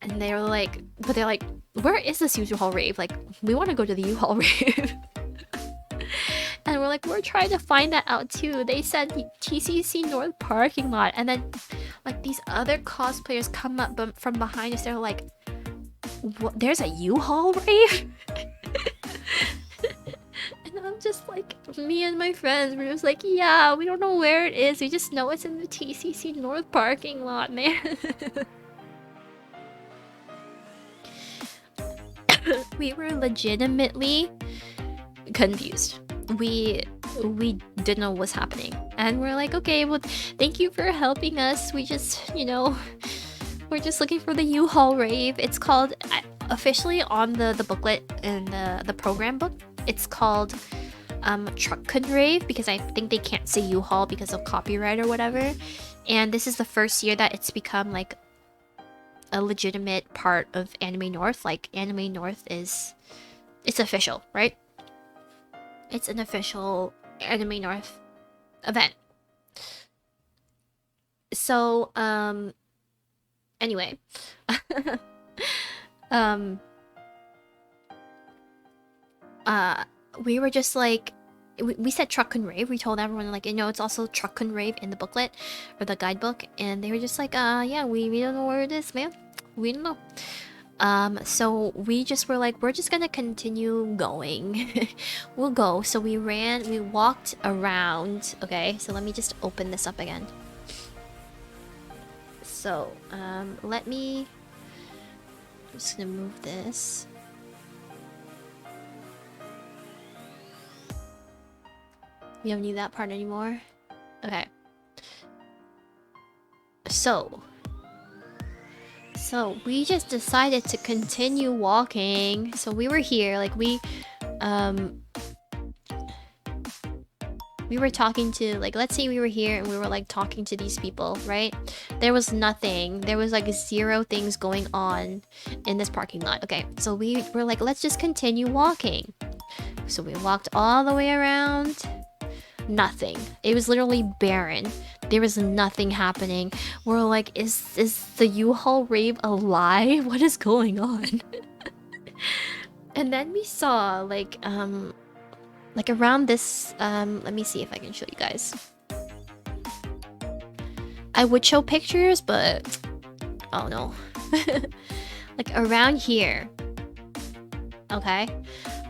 And they were like, but they're like, where is this U-Haul rave? Like, we want to go to the U-Haul rave. And we're like, we're trying to find that out too. They said TCC North parking lot. And then like these other cosplayers come up from behind us. They're like, what? There's a U-Haul rave? And I'm just like, me and my friends, we're just like, yeah, we don't know where it is. We just know it's in the TCC North parking lot, man. We were legitimately confused. We didn't know what was happening, and we're like, okay, well, thank you for helping us. We just, you know, we're just looking for the U-Haul rave. It's called, officially on the booklet and the program book, it's called Truckun rave, because I think they can't say U-Haul because of copyright or whatever. And this is the first year that it's become like a legitimate part of Anime North. Like, Anime North is, it's official, right? It's an official Anime North event. So anyway, we were just like, we said Truckun Rave. We told everyone, like, it's also Truckun Rave in the booklet or the guidebook, and they were just like, yeah, we don't know where it is, man. We don't know. So we just were like, we're just gonna continue going. We'll go. So we walked around. Okay, so let me just open this up again. So, I'm just gonna move this. We don't need that part anymore. Okay. So we just decided to continue walking. So we were here, like we were talking to, like, let's say we were here and we were like talking to these people, right? There was nothing. There was like 0 things going on in this parking lot. Okay, so we were like, let's just continue walking. So we walked all the way around. Nothing. It was literally barren. There was nothing happening. We're like, is the U-Haul rave a lie? What is going on? And then we saw like around this, let me see if I can show you guys. I would show pictures, but oh no. Like around here. Okay.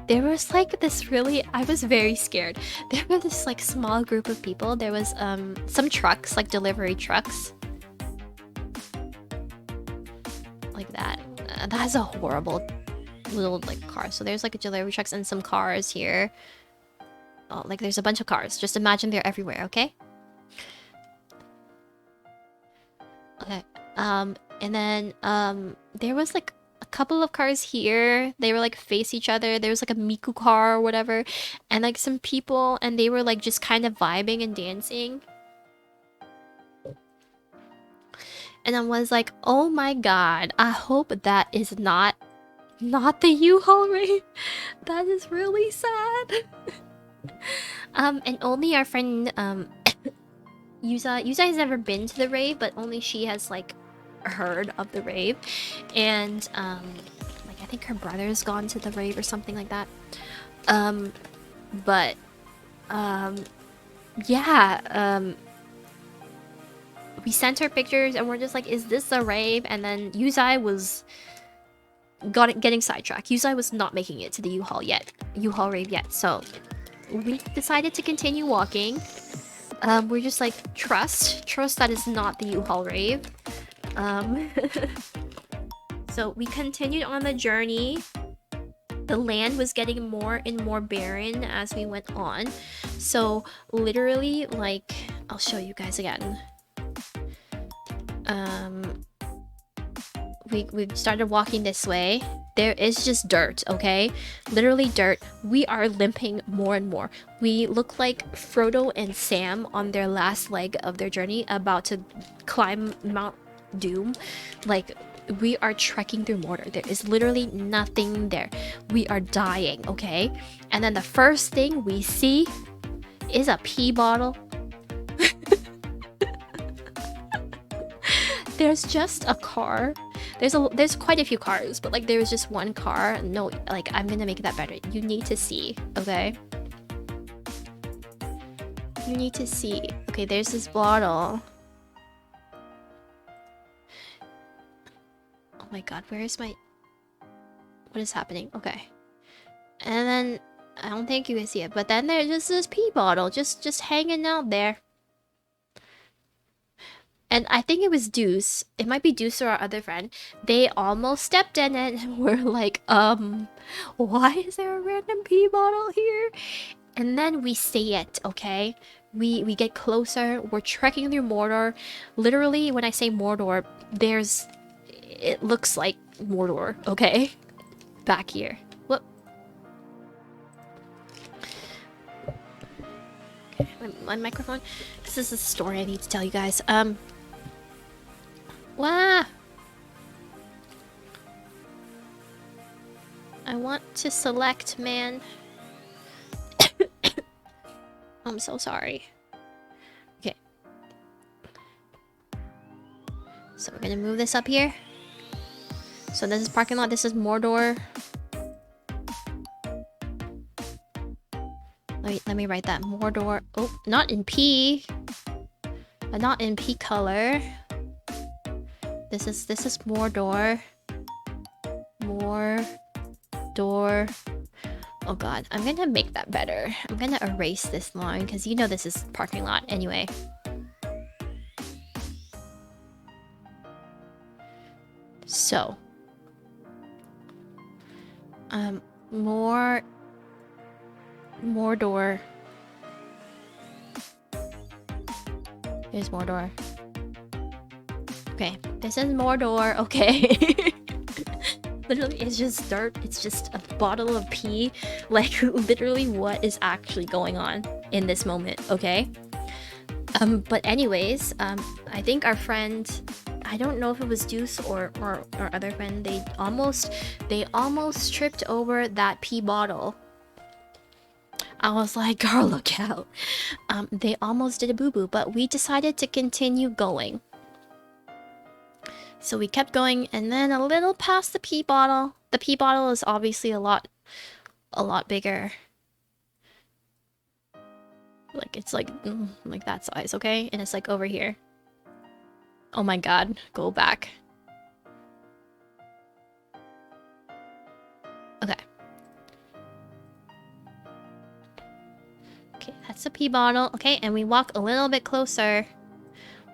There was like this really, I was very scared. There was this like small group of people. There was some trucks, like delivery trucks. Like that. That's a horrible little like car. So there's like a delivery trucks and some cars here. Oh, like there's a bunch of cars. Just imagine they're everywhere, okay? Okay. And then there was like a couple of cars here. They were like face each other. There was like a Miku car or whatever, and like some people, and they were like just kind of vibing and dancing. And I was like, oh my god, I hope that is not the U-Haul rave. That is really sad. And only our friend Yuza has never been to the rave, but only she has like heard of the rave. And like I think her brother's gone to the rave or something like that. But yeah, we sent her pictures and we're just like, is this the rave? And then Yuzai was getting sidetracked. Yuzai was not making it to the U-Haul rave yet. So we decided to continue walking. We're just like, trust that is not the U-Haul rave. So we continued on the journey. The land was getting more and more barren as we went on. So literally, like, I'll show you guys again. We started walking this way. There is just dirt, okay? Literally dirt. We are limping more and more. We look like Frodo and Sam on their last leg of their journey, about to climb Mount Doom. Like, we are trekking through Mordor. There is literally nothing there. We are dying, okay? And then the first thing we see is a pee bottle. There's just a car. There's quite a few cars, but like there was just one car. No, like I'm gonna make that better. You need to see, okay? You need to see. Okay, there's this bottle. Oh my god, where is my... What is happening? Okay. And then I don't think you can see it, but then there's just this pee bottle just hanging out there. And I think it was Deuce. It might be Deuce or our other friend. They almost stepped in it and were like, why is there a random pee bottle here? And then we see it, okay? We get closer. We're trekking through Mordor. Literally, when I say Mordor, it looks like Mordor, okay? Back here. Whoop. Okay, my microphone. This is a story I need to tell you guys. Wah! I want to select, man. I'm so sorry. Okay. So we're gonna move this up here. So this is parking lot, this is Mordor. Like Wait, let me write that. Mordor. Oh, not in P. Not in P color. This is Mordor. Mordor. Oh god, I'm gonna make that better. I'm gonna erase this line because you know this is parking lot anyway. So, Mordor. Here's Mordor. Okay, this is Mordor. Okay. Literally, it's just dirt. It's just a bottle of pee. Like, literally, what is actually going on in this moment? Okay. But anyways, I think our friend, I don't know if it was Deuce or our other friend, they almost tripped over that pee bottle. I was like, girl, look out. They almost did a boo-boo, but we decided to continue going. So we kept going, and then a little past the pee bottle. The pee bottle is obviously a lot bigger. Like, it's like that size, okay? And it's like over here. Oh my god, go back. Okay. Okay, that's the pee bottle. Okay, and we walk a little bit closer.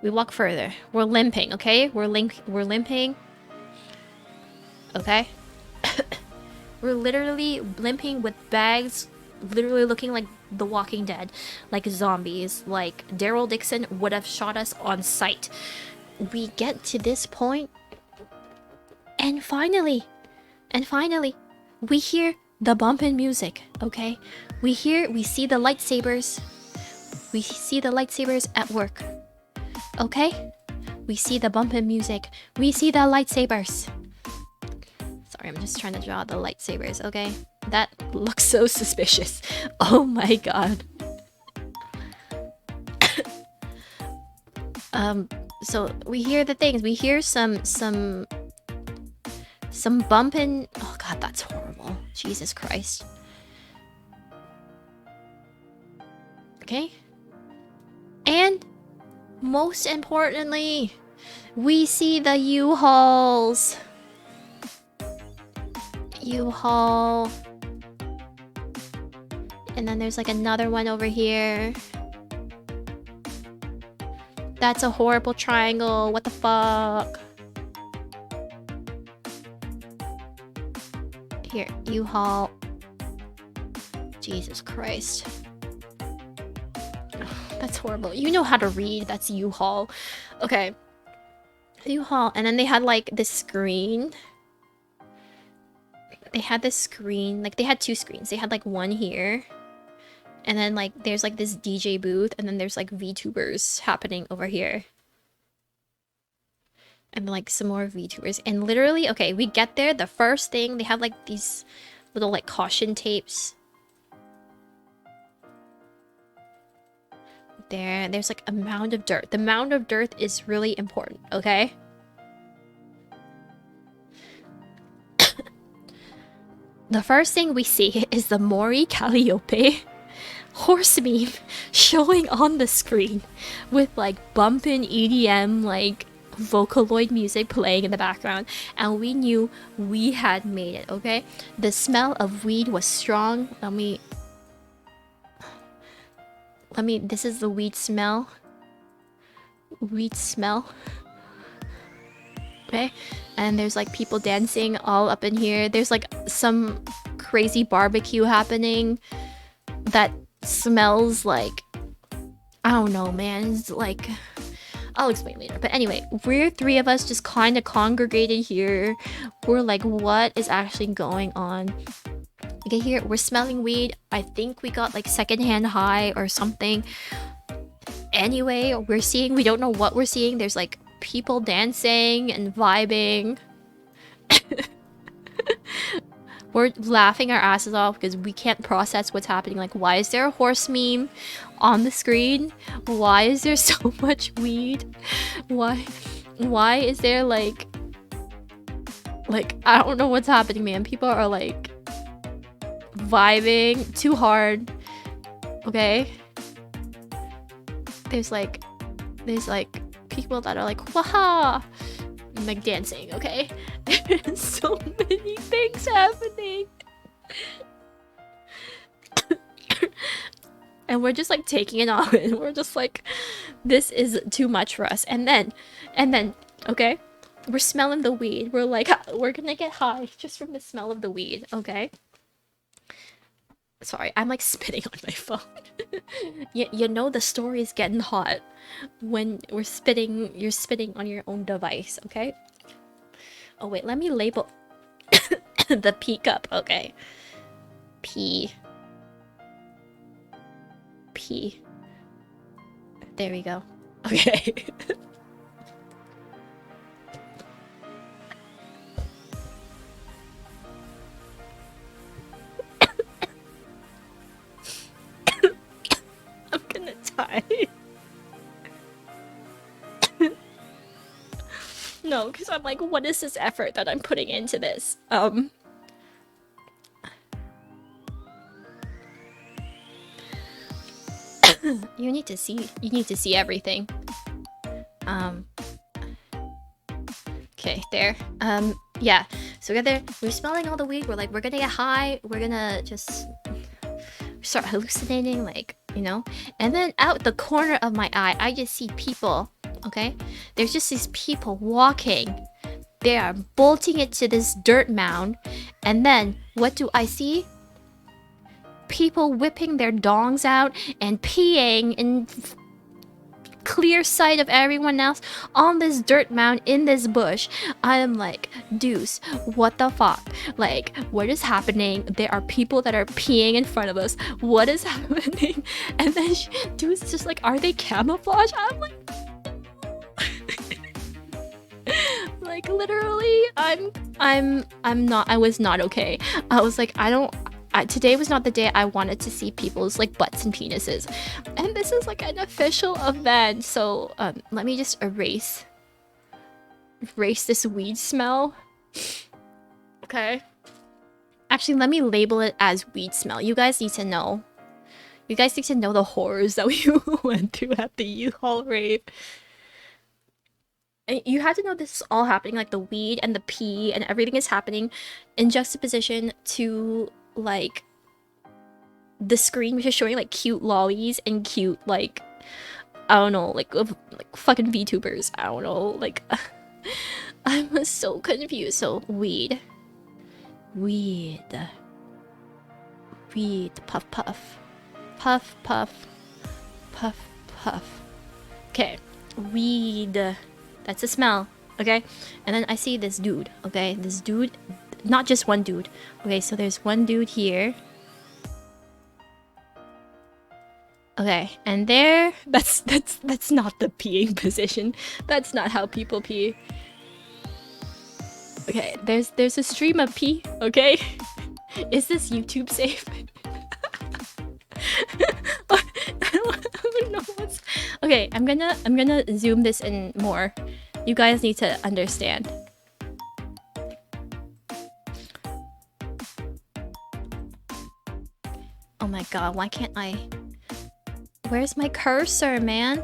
We walk further. We're limping, okay? We're limping. Okay? We're literally limping with bags, literally looking like The Walking Dead, like zombies, like Daryl Dixon would have shot us on sight. We get to this point, and finally, we hear the bumpin' music, okay? We see the lightsabers. We see the lightsabers at work. Okay? We see the bumpin' music. We see the lightsabers. Sorry, I'm just trying to draw the lightsabers, okay? That looks so suspicious. Oh my god. So we hear the things. We hear some bumpin'. Oh god, that's horrible. Jesus Christ. Okay? And most importantly, we see the U-Hauls. U-Haul. And then there's like another one over here. That's a horrible triangle. What the fuck? Here, U-Haul. Jesus Christ. That's horrible. You know how to read. That's U-Haul. Okay. U-Haul. And then they had like this screen. They had this screen. Like they had two screens. They had like one here. And then like there's like this DJ booth. And then there's like VTubers happening over here. And like some more VTubers. And literally, okay, we get there. The first thing, they have like these little like caution tapes. There's like a mound of dirt. The mound of dirt is really important, okay? The first thing we see is the Mori Calliope horse meme showing on the screen with like bumpin' EDM, like Vocaloid music playing in the background, and we knew we had made it, okay? The smell of weed was strong. Let me, this is the weed smell. Weed smell. Okay, and there's like people dancing all up in here. There's like some crazy barbecue happening that smells like, I don't know, man. It's like, I'll explain later. But anyway, we're three of us just kind of congregated here. We're like, what is actually going on? Okay, here we're smelling weed. I think we got like secondhand high or something. Anyway, we don't know what we're seeing. There's like people dancing and vibing. We're laughing our asses off because we can't process what's happening. Like, why is there a horse meme on the screen? Why is there so much weed? Why is there like I don't know what's happening, man. People are like vibing too hard. Okay? There's like people that are like, waha! Like dancing, okay? There's so many things happening. And we're just like taking it all in. We're just like, this is too much for us. And then, okay? We're smelling the weed. We're like, we're gonna get high just from the smell of the weed, okay? Sorry, I'm like spitting on my phone. You know the story is getting hot when you're spitting on your own device, okay? Oh wait, let me label the pee cup, okay? Pee. There we go. Okay. I'm gonna die. No, because I'm like, what is this effort that I'm putting into this? You need to see everything. Okay, there. Yeah. So we're smelling all the weed. We're like, we're gonna get high. We're gonna just start hallucinating, like, you know? And then out the corner of my eye, I just see people, okay? There's just these people walking. They are bolting it to this dirt mound. And then, what do I see? People whipping their dongs out and peeing in clear sight of everyone else on this dirt mound in this bush. I am like, Deuce, what the fuck? Like, what is happening? There are people that are peeing in front of us. What is happening? And then Deuce is just like, are they camouflage? I'm like, like literally, I was not okay. I was like, today was not the day I wanted to see people's like butts and penises. And this is like an official event, so let me just erase this weed smell. Okay. Actually, let me label it as weed smell. You guys need to know. You guys need to know the horrors that we went through at the U-Haul rave. And you have to know this is all happening, like the weed and the pee and everything is happening in juxtaposition to like the screen, which is showing like cute lollies and cute like, I don't know, like fucking VTubers. I don't know, like I'm so confused. So weed, puff puff, puff puff, puff puff. Okay, weed. That's the smell. Okay, and then I see this dude. Okay, this dude, not just one dude. Okay, so there's one dude here. Okay, and there, that's not the peeing position. That's not how people pee. Okay, there's a stream of pee, okay? Is this YouTube safe? I don't know what's... Okay, I'm gonna zoom this in more. You guys need to understand. Oh my god, why can't I... Where's my cursor, man?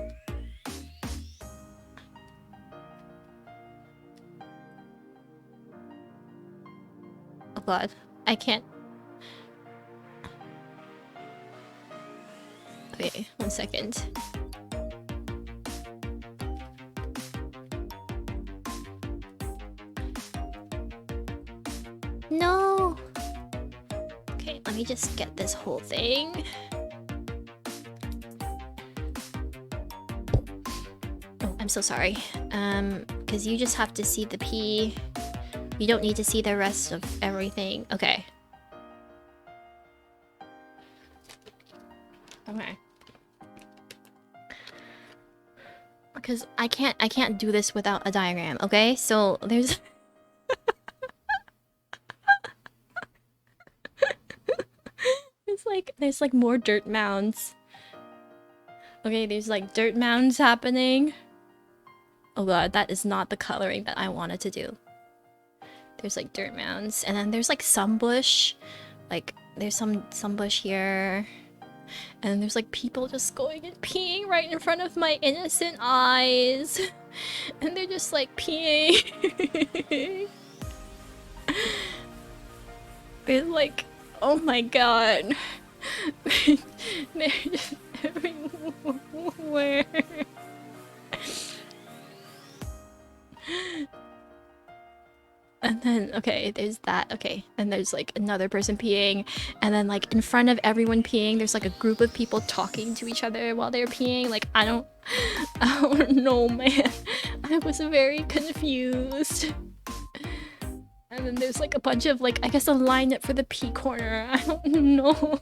Oh god, I can't... Okay, 1 second. No! Okay, let me just get this whole thing. Oh, I'm so sorry. Because you just have to see the pee. You don't need to see the rest of everything. Okay. Okay. Because I can't do this without a diagram, okay? So there's... there's like more dirt mounds. Okay, there's like dirt mounds happening. Oh god, that is not the coloring that I wanted to do. There's like dirt mounds, and then there's like some bush. Like there's some bush here. And there's like people just going and peeing right in front of my innocent eyes. And they're just like peeing. They're like, oh my god. They're just everywhere. And then, okay, there's that, okay. And there's like another person peeing. And then like in front of everyone peeing, there's like a group of people talking to each other while they're peeing. Like, I don't know, man. I was very confused. And then there's like a bunch of like, I guess a lineup for the pee corner. I don't know.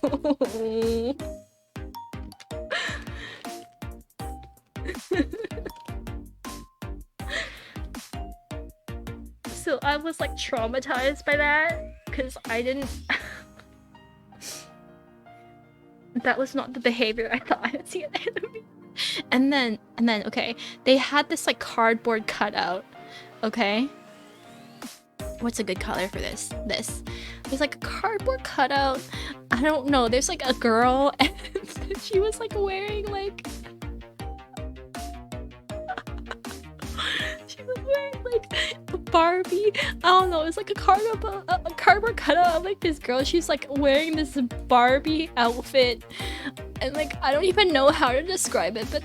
So I was like traumatized by that because I didn't. That was not the behavior I thought I would see at the enemy. And then, okay, they had this like cardboard cutout. Okay, what's a good color for this? There's like a cardboard cutout. I don't know. There's like a girl, and she was like wearing like. She was wearing like a Barbie. I don't know. It's like a cardboard cutout of like this girl. She's like wearing this Barbie outfit, and like I don't even know how to describe it. But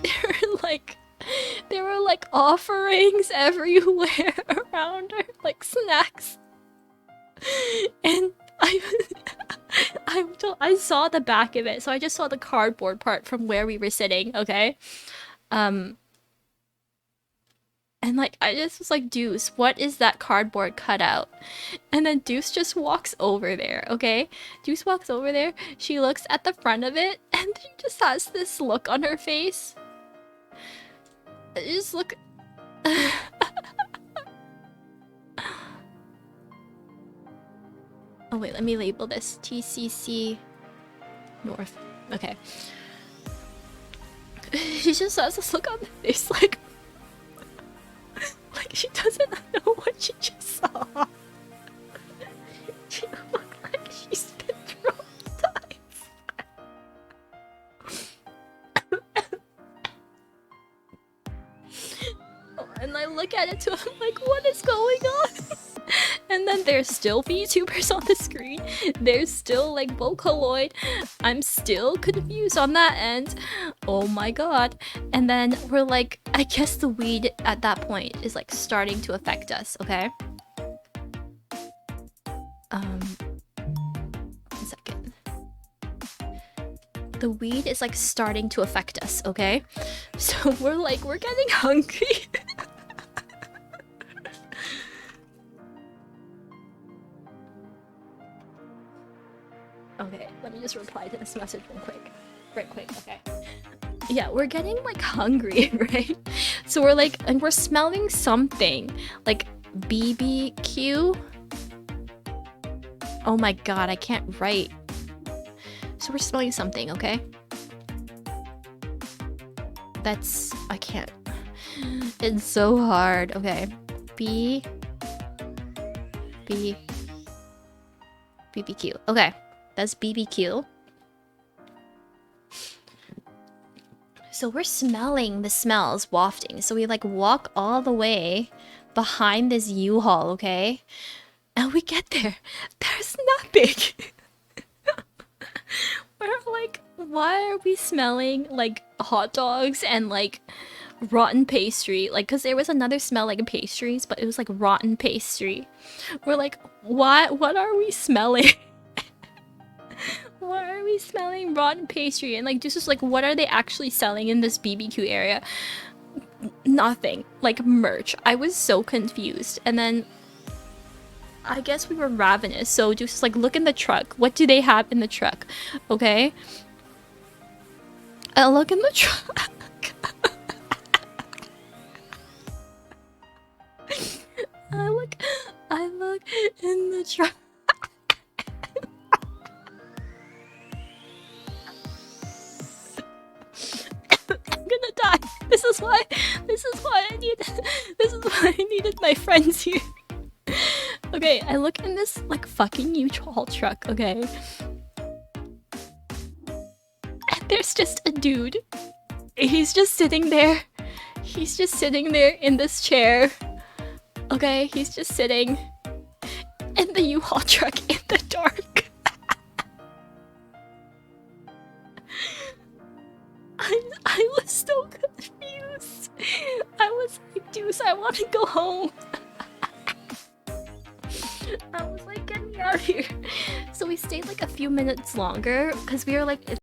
there were like offerings everywhere around her, like snacks. And I saw the back of it, so I just saw the cardboard part from where we were sitting. Okay. And like, I just was like, Deuce, what is that cardboard cutout? And then Deuce just walks over there, okay? Deuce walks over there, she looks at the front of it, and she just has this look on her face. Just look... Oh wait, let me label this. TCC North. Okay. She just has this look on her face like... Like she doesn't know what she just saw. She looked like she's been traumatized. And I look at it too, I'm like, what is going on? And then there's still VTubers on the screen. There's still like Vocaloid. I'm still confused on that end. Oh my god. And then we're like, I guess the weed at that point is like starting to affect us, okay? One second. The weed is like starting to affect us, okay? So we're getting hungry. Okay, let me just reply to this message right quick, okay. Yeah, we're getting like hungry, right? So we're like, and we're smelling something like BBQ. Oh my god, I can't write. So we're smelling something, okay? I can't. It's so hard. Okay. BBQ. Okay. That's BBQ. So we're smelling the smells wafting. So we like walk all the way behind this U-Haul, okay? And we get there. There's nothing. We're like, why are we smelling like hot dogs and like rotten pastry? Like, because there was another smell like pastries, but it was like rotten pastry. We're like, what are we smelling? Why are we smelling rotten pastry? And like, just like, what are they actually selling in this BBQ area? Nothing. Like merch. I was so confused. And then I guess we were ravenous, so just like look in the truck. What do they have in the truck? Okay. I look in the truck. I look in the truck. I'm gonna die. This is why I needed my friends here. Okay, I look in this like fucking U-Haul truck, okay? And There's just a dude. He's just sitting there. He's just sitting there in this chair. Okay, he's just sitting in the U-Haul truck in the dark. I was so confused. I was like, Deuce, I want to go home. I was like, get me out of here. So we stayed like a few minutes longer because we were like, if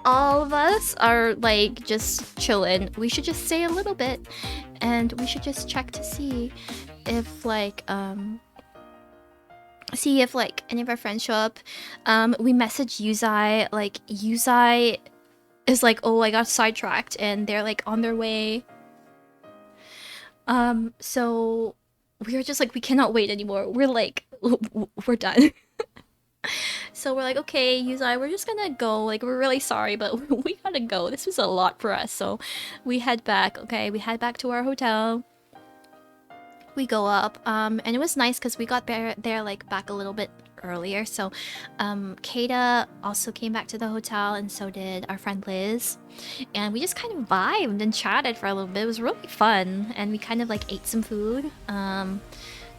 all of us are like just chilling, we should just stay a little bit and we should just check to see if like any of our friends show up. We message Yuzai, like Yuzai is like, oh, I got sidetracked and they're like on their way. So we were just like, we cannot wait anymore. We're like, we're done. So we're like, okay, Yuzai, we're just gonna go. Like, we're really sorry, but we gotta go. This was a lot for us. So we head back, okay? We head back to our hotel. We go up, and it was nice because we got there like back a little bit earlier. So Keita also came back to the hotel, and so did our friend Liz. And we just kind of vibed and chatted for a little bit. It was really fun, and we kind of like ate some food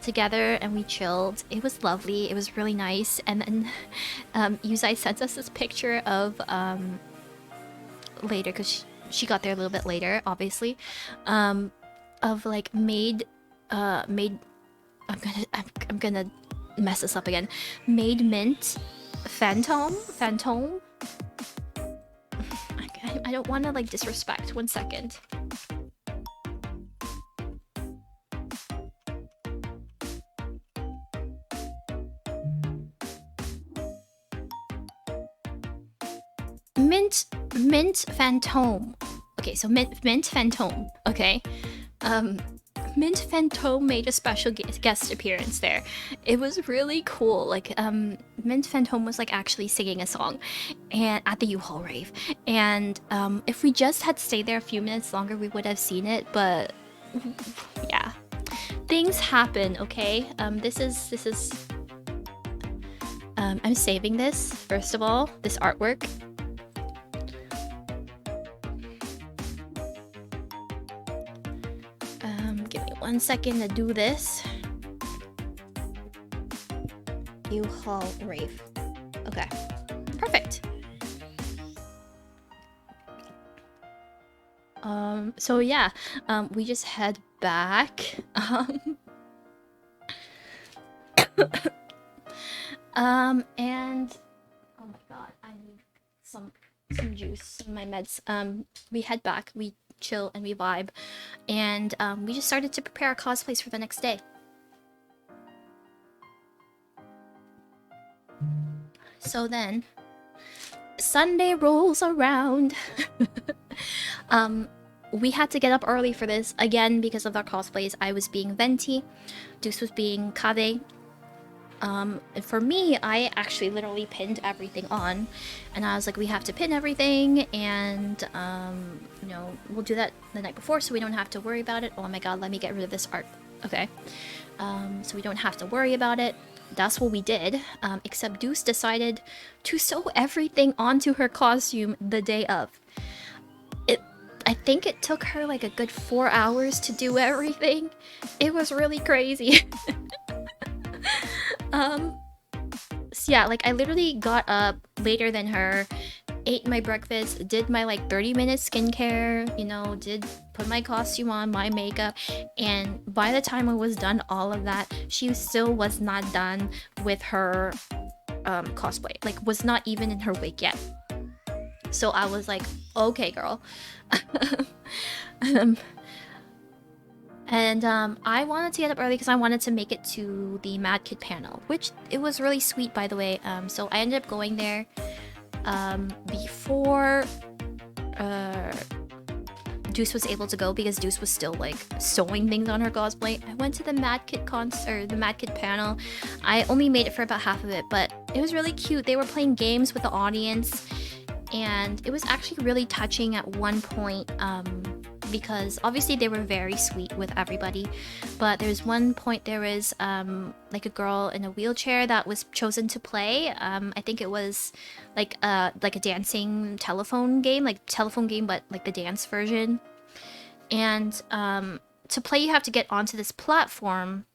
together, and we chilled. It was lovely. It was really nice. And then Yuzai sent us this picture of later, because she got there a little bit later, obviously, of like made I'm gonna mess this up again. Made mint phantom. I don't want to like disrespect. 1 second. Mint phantom. Okay, so mint phantom. Okay, Mint Phantom made a special guest appearance there. It was really cool. Like, Mint Phantom was like actually singing a song, and at the U-Haul rave. And if we just had stayed there a few minutes longer, we would have seen it. But yeah, things happen. Okay. This is. I'm saving this first of all. This artwork. Give me 1 second to do this. U-Haul rave. Okay, perfect. So yeah, we just head back. And oh my god, I need some juice, my meds. We head back. We chill and we vibe, and we just started to prepare our cosplays for the next day. So then Sunday rolls around. We had to get up early for this again because of our cosplays. I was being Venti, Deuce was being Kave. For me, I actually literally pinned everything on, and I was like, we have to pin everything, and you know, we'll do that the night before so we don't have to worry about it. Oh my god, let me get rid of this art. Okay, so we don't have to worry about it. That's what we did, except Deuce decided to sew everything onto her costume the day of. I think it took her like a good 4 hours to do everything. It was really crazy. So yeah, like I literally got up later than her, ate my breakfast, did my like 30-minute skincare, you know, did put my costume on, my makeup, and by the time I was done all of that, she still was not done with her cosplay, like was not even in her wig yet. So I was like, okay girl. And I wanted to get up early because I wanted to make it to the Mad Kid panel, which it was really sweet, by the way. So I ended up going there before Deuce was able to go because Deuce was still like sewing things on her cosplay. I went to the Mad Kid concert, the Mad Kid panel. I only made it for about half of it, but it was really cute. They were playing games with the audience, and it was actually really touching at one point because obviously they were very sweet with everybody, but there's one point there was like a girl in a wheelchair that was chosen to play. I think it was like a dancing telephone game, but like the dance version. And to play, you have to get onto this platform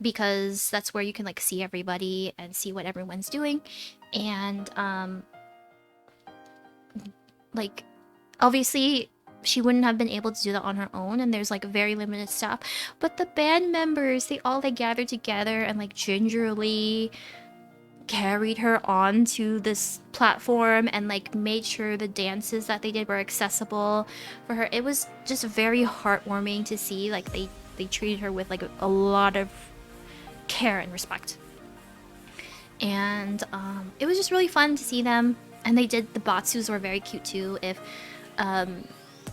because that's where you can like see everybody and see what everyone's doing. And like obviously she wouldn't have been able to do that on her own, and there's like very limited staff, but the band members, they all like gathered together and like gingerly carried her onto this platform and like made sure the dances that they did were accessible for her. It was just very heartwarming to see. Like they treated her with like a lot of care and respect, and it was just really fun to see them. And they did, the Batsus were very cute too. If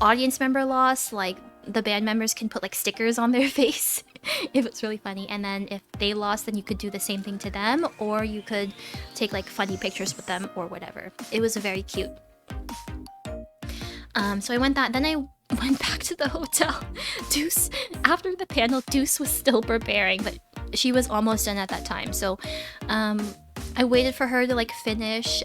audience member lost, like the band members can put like stickers on their face. If it's really funny. And then if they lost, then you could do the same thing to them, or you could take like funny pictures with them or whatever. It was very cute. So I went that, then I went back to the hotel. Deuce, after the panel, Deuce was still preparing, but she was almost done at that time. So I waited for her to like finish,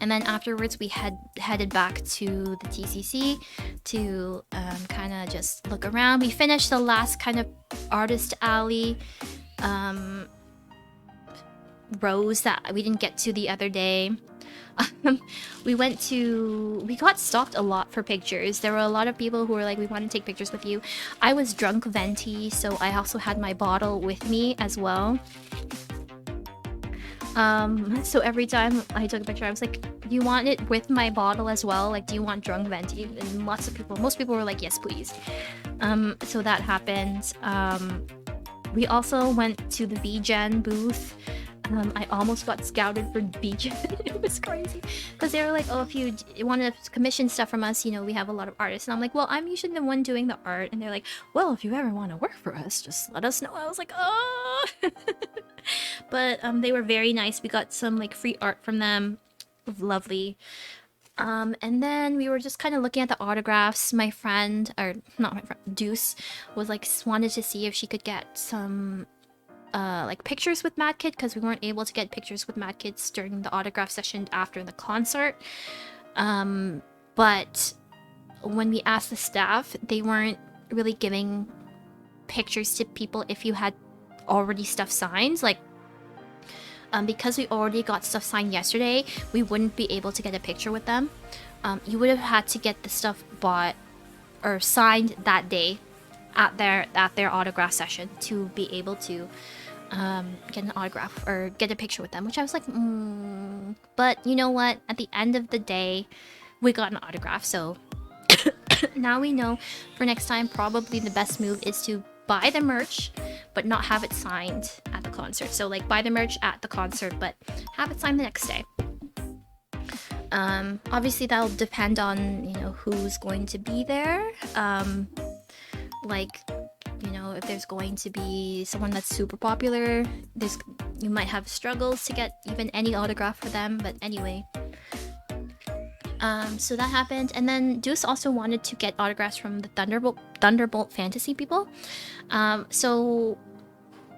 and then afterwards we headed back to the TCC to kind of just look around. We finished the last kind of artist alley rows that we didn't get to the other day. We got stopped a lot for pictures. There were a lot of people who were like, we want to take pictures with you. I was drunk venti, so I also had my bottle with me as well. So every time I took a picture, I was like, do you want it with my bottle as well? Like, do you want drunk venti? And most people were like, yes, please. So that happened. We also went to the VGen booth. I almost got scouted for VGen. It was crazy. Because they were like, oh, if you want to commission stuff from us, you know, we have a lot of artists. And I'm like, well, I'm usually the one doing the art. And they're like, well, if you ever want to work for us, just let us know. I was like, oh. But they were very nice. We got some like free art from them. Lovely. And then we were just kind of looking at the autographs. My friend, or not my friend, Deuce, was like, wanted to see if she could get some like pictures with Mad Kid, because we weren't able to get pictures with Mad Kids during the autograph session after the concert. But when we asked the staff, they weren't really giving pictures to people if you had already stuff signed. Like because we already got stuff signed yesterday, we wouldn't be able to get a picture with them. You would have had to get the stuff bought or signed that day at their autograph session to be able to get an autograph or get a picture with them, which I was like, But you know what? At the end of the day, we got an autograph, so now we know for next time probably the best move is to buy the merch but not have it signed at the concert. So like buy the merch at the concert but have it signed the next day. Obviously that'll depend on, you know, who's going to be there. Like, you know, if there's going to be someone that's super popular, you might have struggles to get even any autograph for them, but anyway. So that happened, and then Deuce also wanted to get autographs from the Thunderbolt Fantasy people. So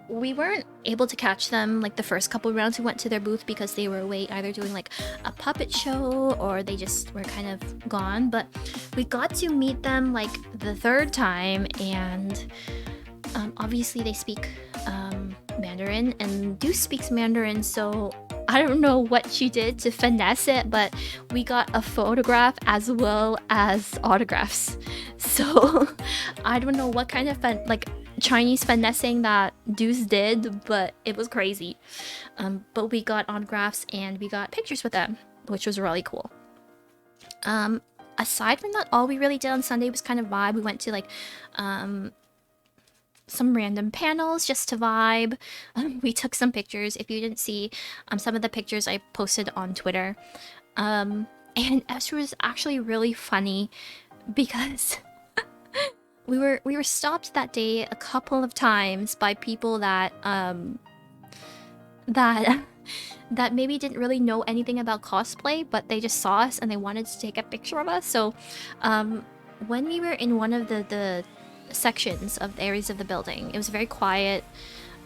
we weren't able to catch them like the first couple rounds we went to their booth because they were away either doing like a puppet show or they just were kind of gone. But we got to meet them like the third time, and obviously they speak Mandarin, and Deuce speaks Mandarin, so I don't know what she did to finesse it, but we got a photograph as well as autographs. So I don't know what kind of Chinese finessing that Deuce did, but it was crazy. But we got autographs and we got pictures with them, which was really cool. Aside from that, all we really did on Sunday was kind of vibe. We went to like some random panels just to vibe. We took some pictures. If you didn't see some of the pictures I posted on Twitter, and it was actually really funny because we were stopped that day a couple of times by people that that maybe didn't really know anything about cosplay, but they just saw us and they wanted to take a picture of us. So when we were in one of the sections of the areas of the building, it was very quiet.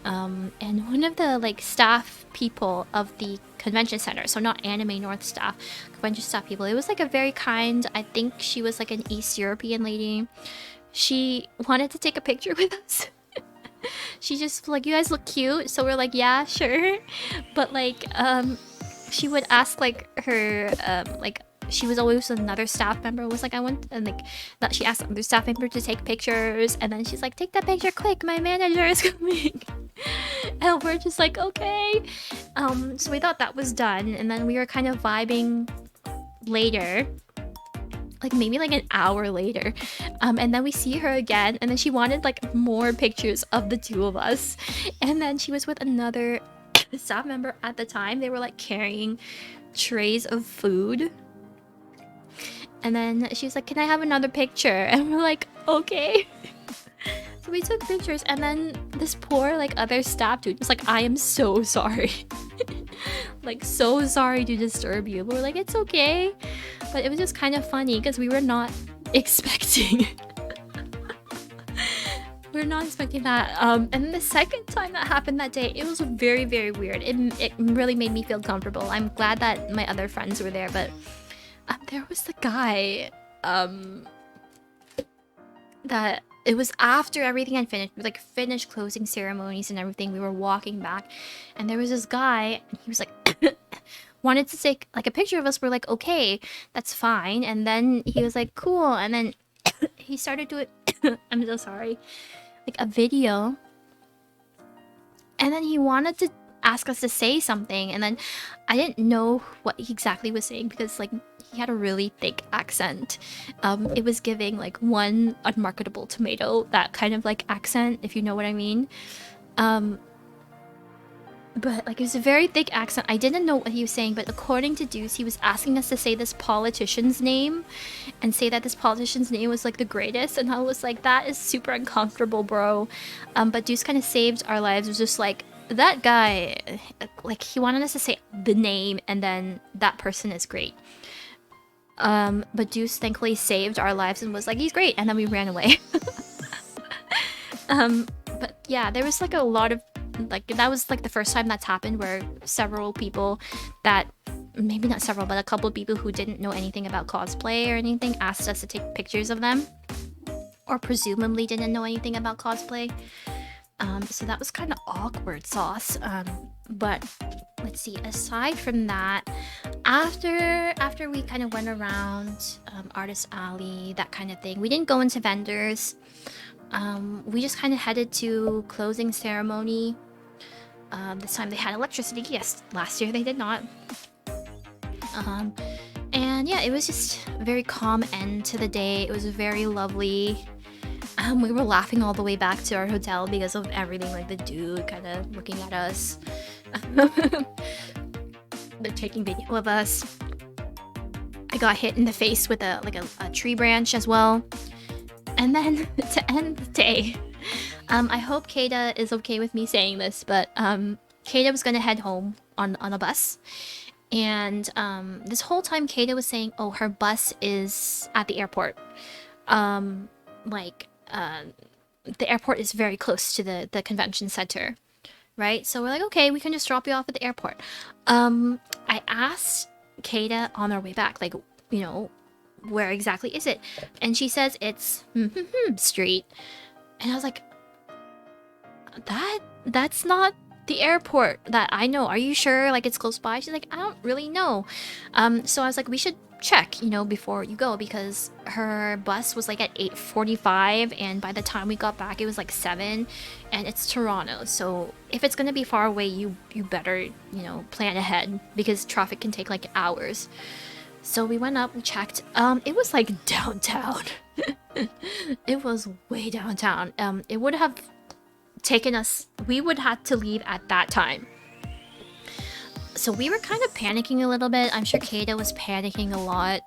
And one of the like staff people of the convention center, so not Anime North staff, convention staff people, it was like a very kind, I think she was like an East European lady. She wanted to take a picture with us. She just like, you guys look cute, so we're like, yeah, sure. But like she would ask like her like, she was always with another staff member, was like, I want, and like that she asked other staff member to take pictures, and then she's like, take that picture quick, my manager is coming. And we're just like, okay. So we thought that was done, and then we were kind of vibing later, like maybe like an hour later, and then we see her again, and then she wanted like more pictures of the two of us, and then she was with another staff member at the time. They were like carrying trays of food, and then she was like, can I have another picture? And we're like, okay. So we took pictures, and then this poor like other staff dude was like, I am so sorry. Like, so sorry to disturb you. But we're like, it's okay. But it was just kind of funny because we were not expecting we're not expecting that. And then the second time that happened that day, it was very, very weird. It really made me feel comfortable. I'm glad that my other friends were there, but there was the guy that it was after everything had finished, like finished closing ceremonies and everything. We were walking back, and there was this guy, and he was like wanted to take like a picture of us. We're like, okay, that's fine. And then he was like, cool. And then he started doing I'm so sorry, like a video, and then he wanted to ask us to say something, and then I didn't know what he exactly was saying because like he had a really thick accent. It was giving like one unmarketable tomato, that kind of like accent, if you know what I mean. But like it was a very thick accent. I didn't know what he was saying, but according to Deuce, he was asking us to say this politician's name and say that this politician's name was like the greatest, and I was like, that is super uncomfortable, bro. But Deuce kind of saved our lives. It was just like, that guy, like he wanted us to say the name and then that person is great. But Deuce thankfully saved our lives and was like, he's great, and then we ran away. But yeah, there was like a lot of like, that was like the first time that's happened where several people that, maybe not several, but a couple of people who didn't know anything about cosplay or anything asked us to take pictures of them, or presumably didn't know anything about cosplay. So that was kind of awkward sauce. But let's see, aside from that, after we kind of went around Artist Alley, that kind of thing, we didn't go into vendors. We just kind of headed to closing ceremony. This time they had electricity. Yes, last year they did not. And yeah, it was just a very calm end to the day. It was very lovely. We were laughing all the way back to our hotel because of everything, like the dude kind of looking at us. They're taking video of us. I got hit in the face with a tree branch as well. And then to end the day, I hope Keita is okay with me saying this, but Keita was gonna head home on a bus. And this whole time Keita was saying, oh, her bus is at the airport. The airport is very close to the convention center, right? So we're like, okay, we can just drop you off at the airport. I asked Keita on our way back, like, you know, where exactly is it? And she says it's street. And I was like, that's not the airport that I know. Are you sure like it's close by? She's like, I don't really know. So I was like, we should check, you know, before you go, because her bus was like at 8:45, and by the time we got back it was like 7, and it's Toronto, so if it's gonna be far away, you better, you know, plan ahead, because traffic can take like hours. So we went up, we checked. It was like downtown. It was way downtown. It would have taken us, we would have to leave at that time. So we were kind of panicking a little bit. I'm sure Keita was panicking a lot.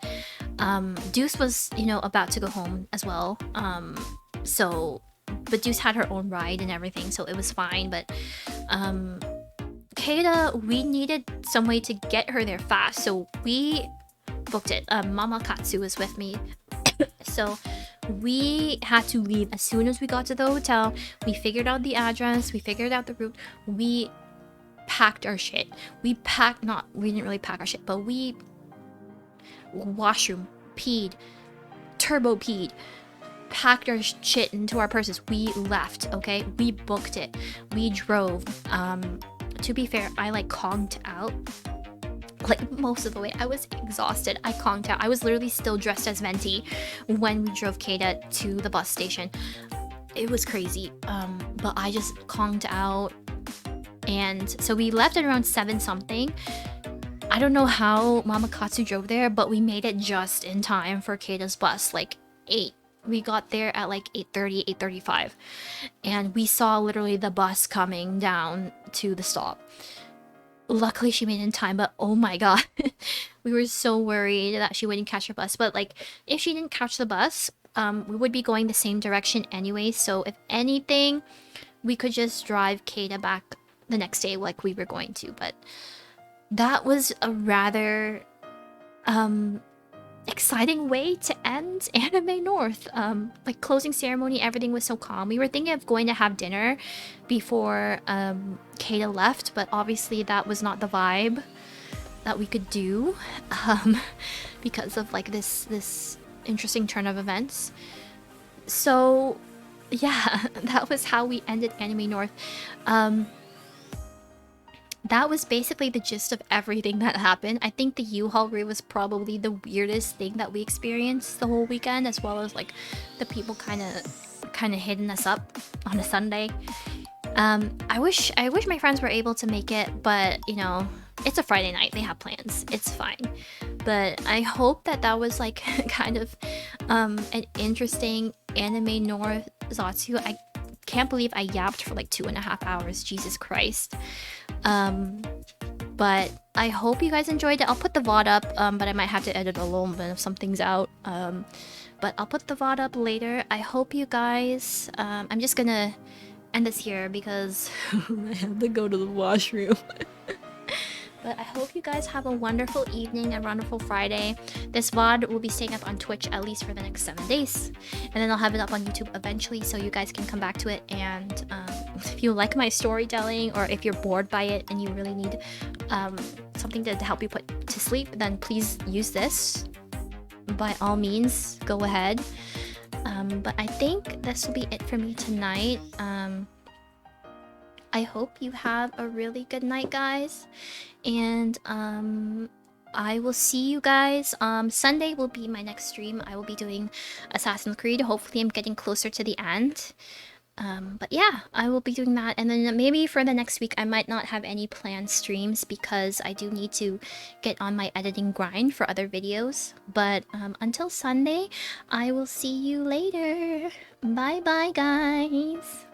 Deuce was, you know, about to go home as well. But Deuce had her own ride and everything, so it was fine. But Keita, we needed some way to get her there fast, so we booked it. Mama Katsu was with me. So We had to leave as soon as we got to the hotel. We figured out the address, we figured out the route, we packed our shit. We didn't really pack our shit, but we washroom, peed, turbo peed, packed our shit into our purses. We left, okay? We booked it. We drove. To be fair, I like conked out like most of the way. I was exhausted. I conked out. I was literally still dressed as Venti when we drove Kata to the bus station. It was crazy. But I just conked out. And so we left at around 7 something. I don't know how Mama Katsu drove there, but we made it just in time for Kata's bus, like 8. We got there at like 8:30, 8:35. And we saw literally the bus coming down to the stop. Luckily she made it in time, but oh my god. We were so worried that she wouldn't catch her bus. But like, if she didn't catch the bus, we would be going the same direction anyway. So if anything, we could just drive Kata back the next day like we were going to. But that was a rather exciting way to end Anime North. Like closing ceremony, everything was so calm. We were thinking of going to have dinner before Kata left, but obviously that was not the vibe that we could do because of like this interesting turn of events. So yeah, that was how we ended Anime North. That was basically the gist of everything that happened. I think the U-Haul route was probably the weirdest thing that we experienced the whole weekend, as well as like the people kind of hitting us up on a Sunday. I wish my friends were able to make it, but you know, it's a Friday night. They have plans. It's fine. But I hope that was like kind of an interesting Anime North ZATSU. I can't believe I yapped for like 2.5 hours. Jesus Christ. But I hope you guys enjoyed it. I'll put the VOD up, but I might have to edit a little bit of some things out. But I'll put the VOD up later. I hope you guys... I'm just gonna end this here because I have to go to the washroom. But I hope you guys have a wonderful evening and wonderful Friday. This VOD will be staying up on Twitch at least for the next 7 days. And then I'll have it up on YouTube eventually so you guys can come back to it. And if you like my storytelling, or if you're bored by it and you really need something to help you put to sleep, then please use this. By all means, go ahead. But I think this will be it for me tonight. I hope you have a really good night, guys. And I will see you guys. Sunday will be my next stream. I will be doing Assassin's Creed. Hopefully I'm getting closer to the end. But yeah, I will be doing that. And then maybe for the next week, I might not have any planned streams because I do need to get on my editing grind for other videos. But until Sunday, I will see you later. Bye bye, guys.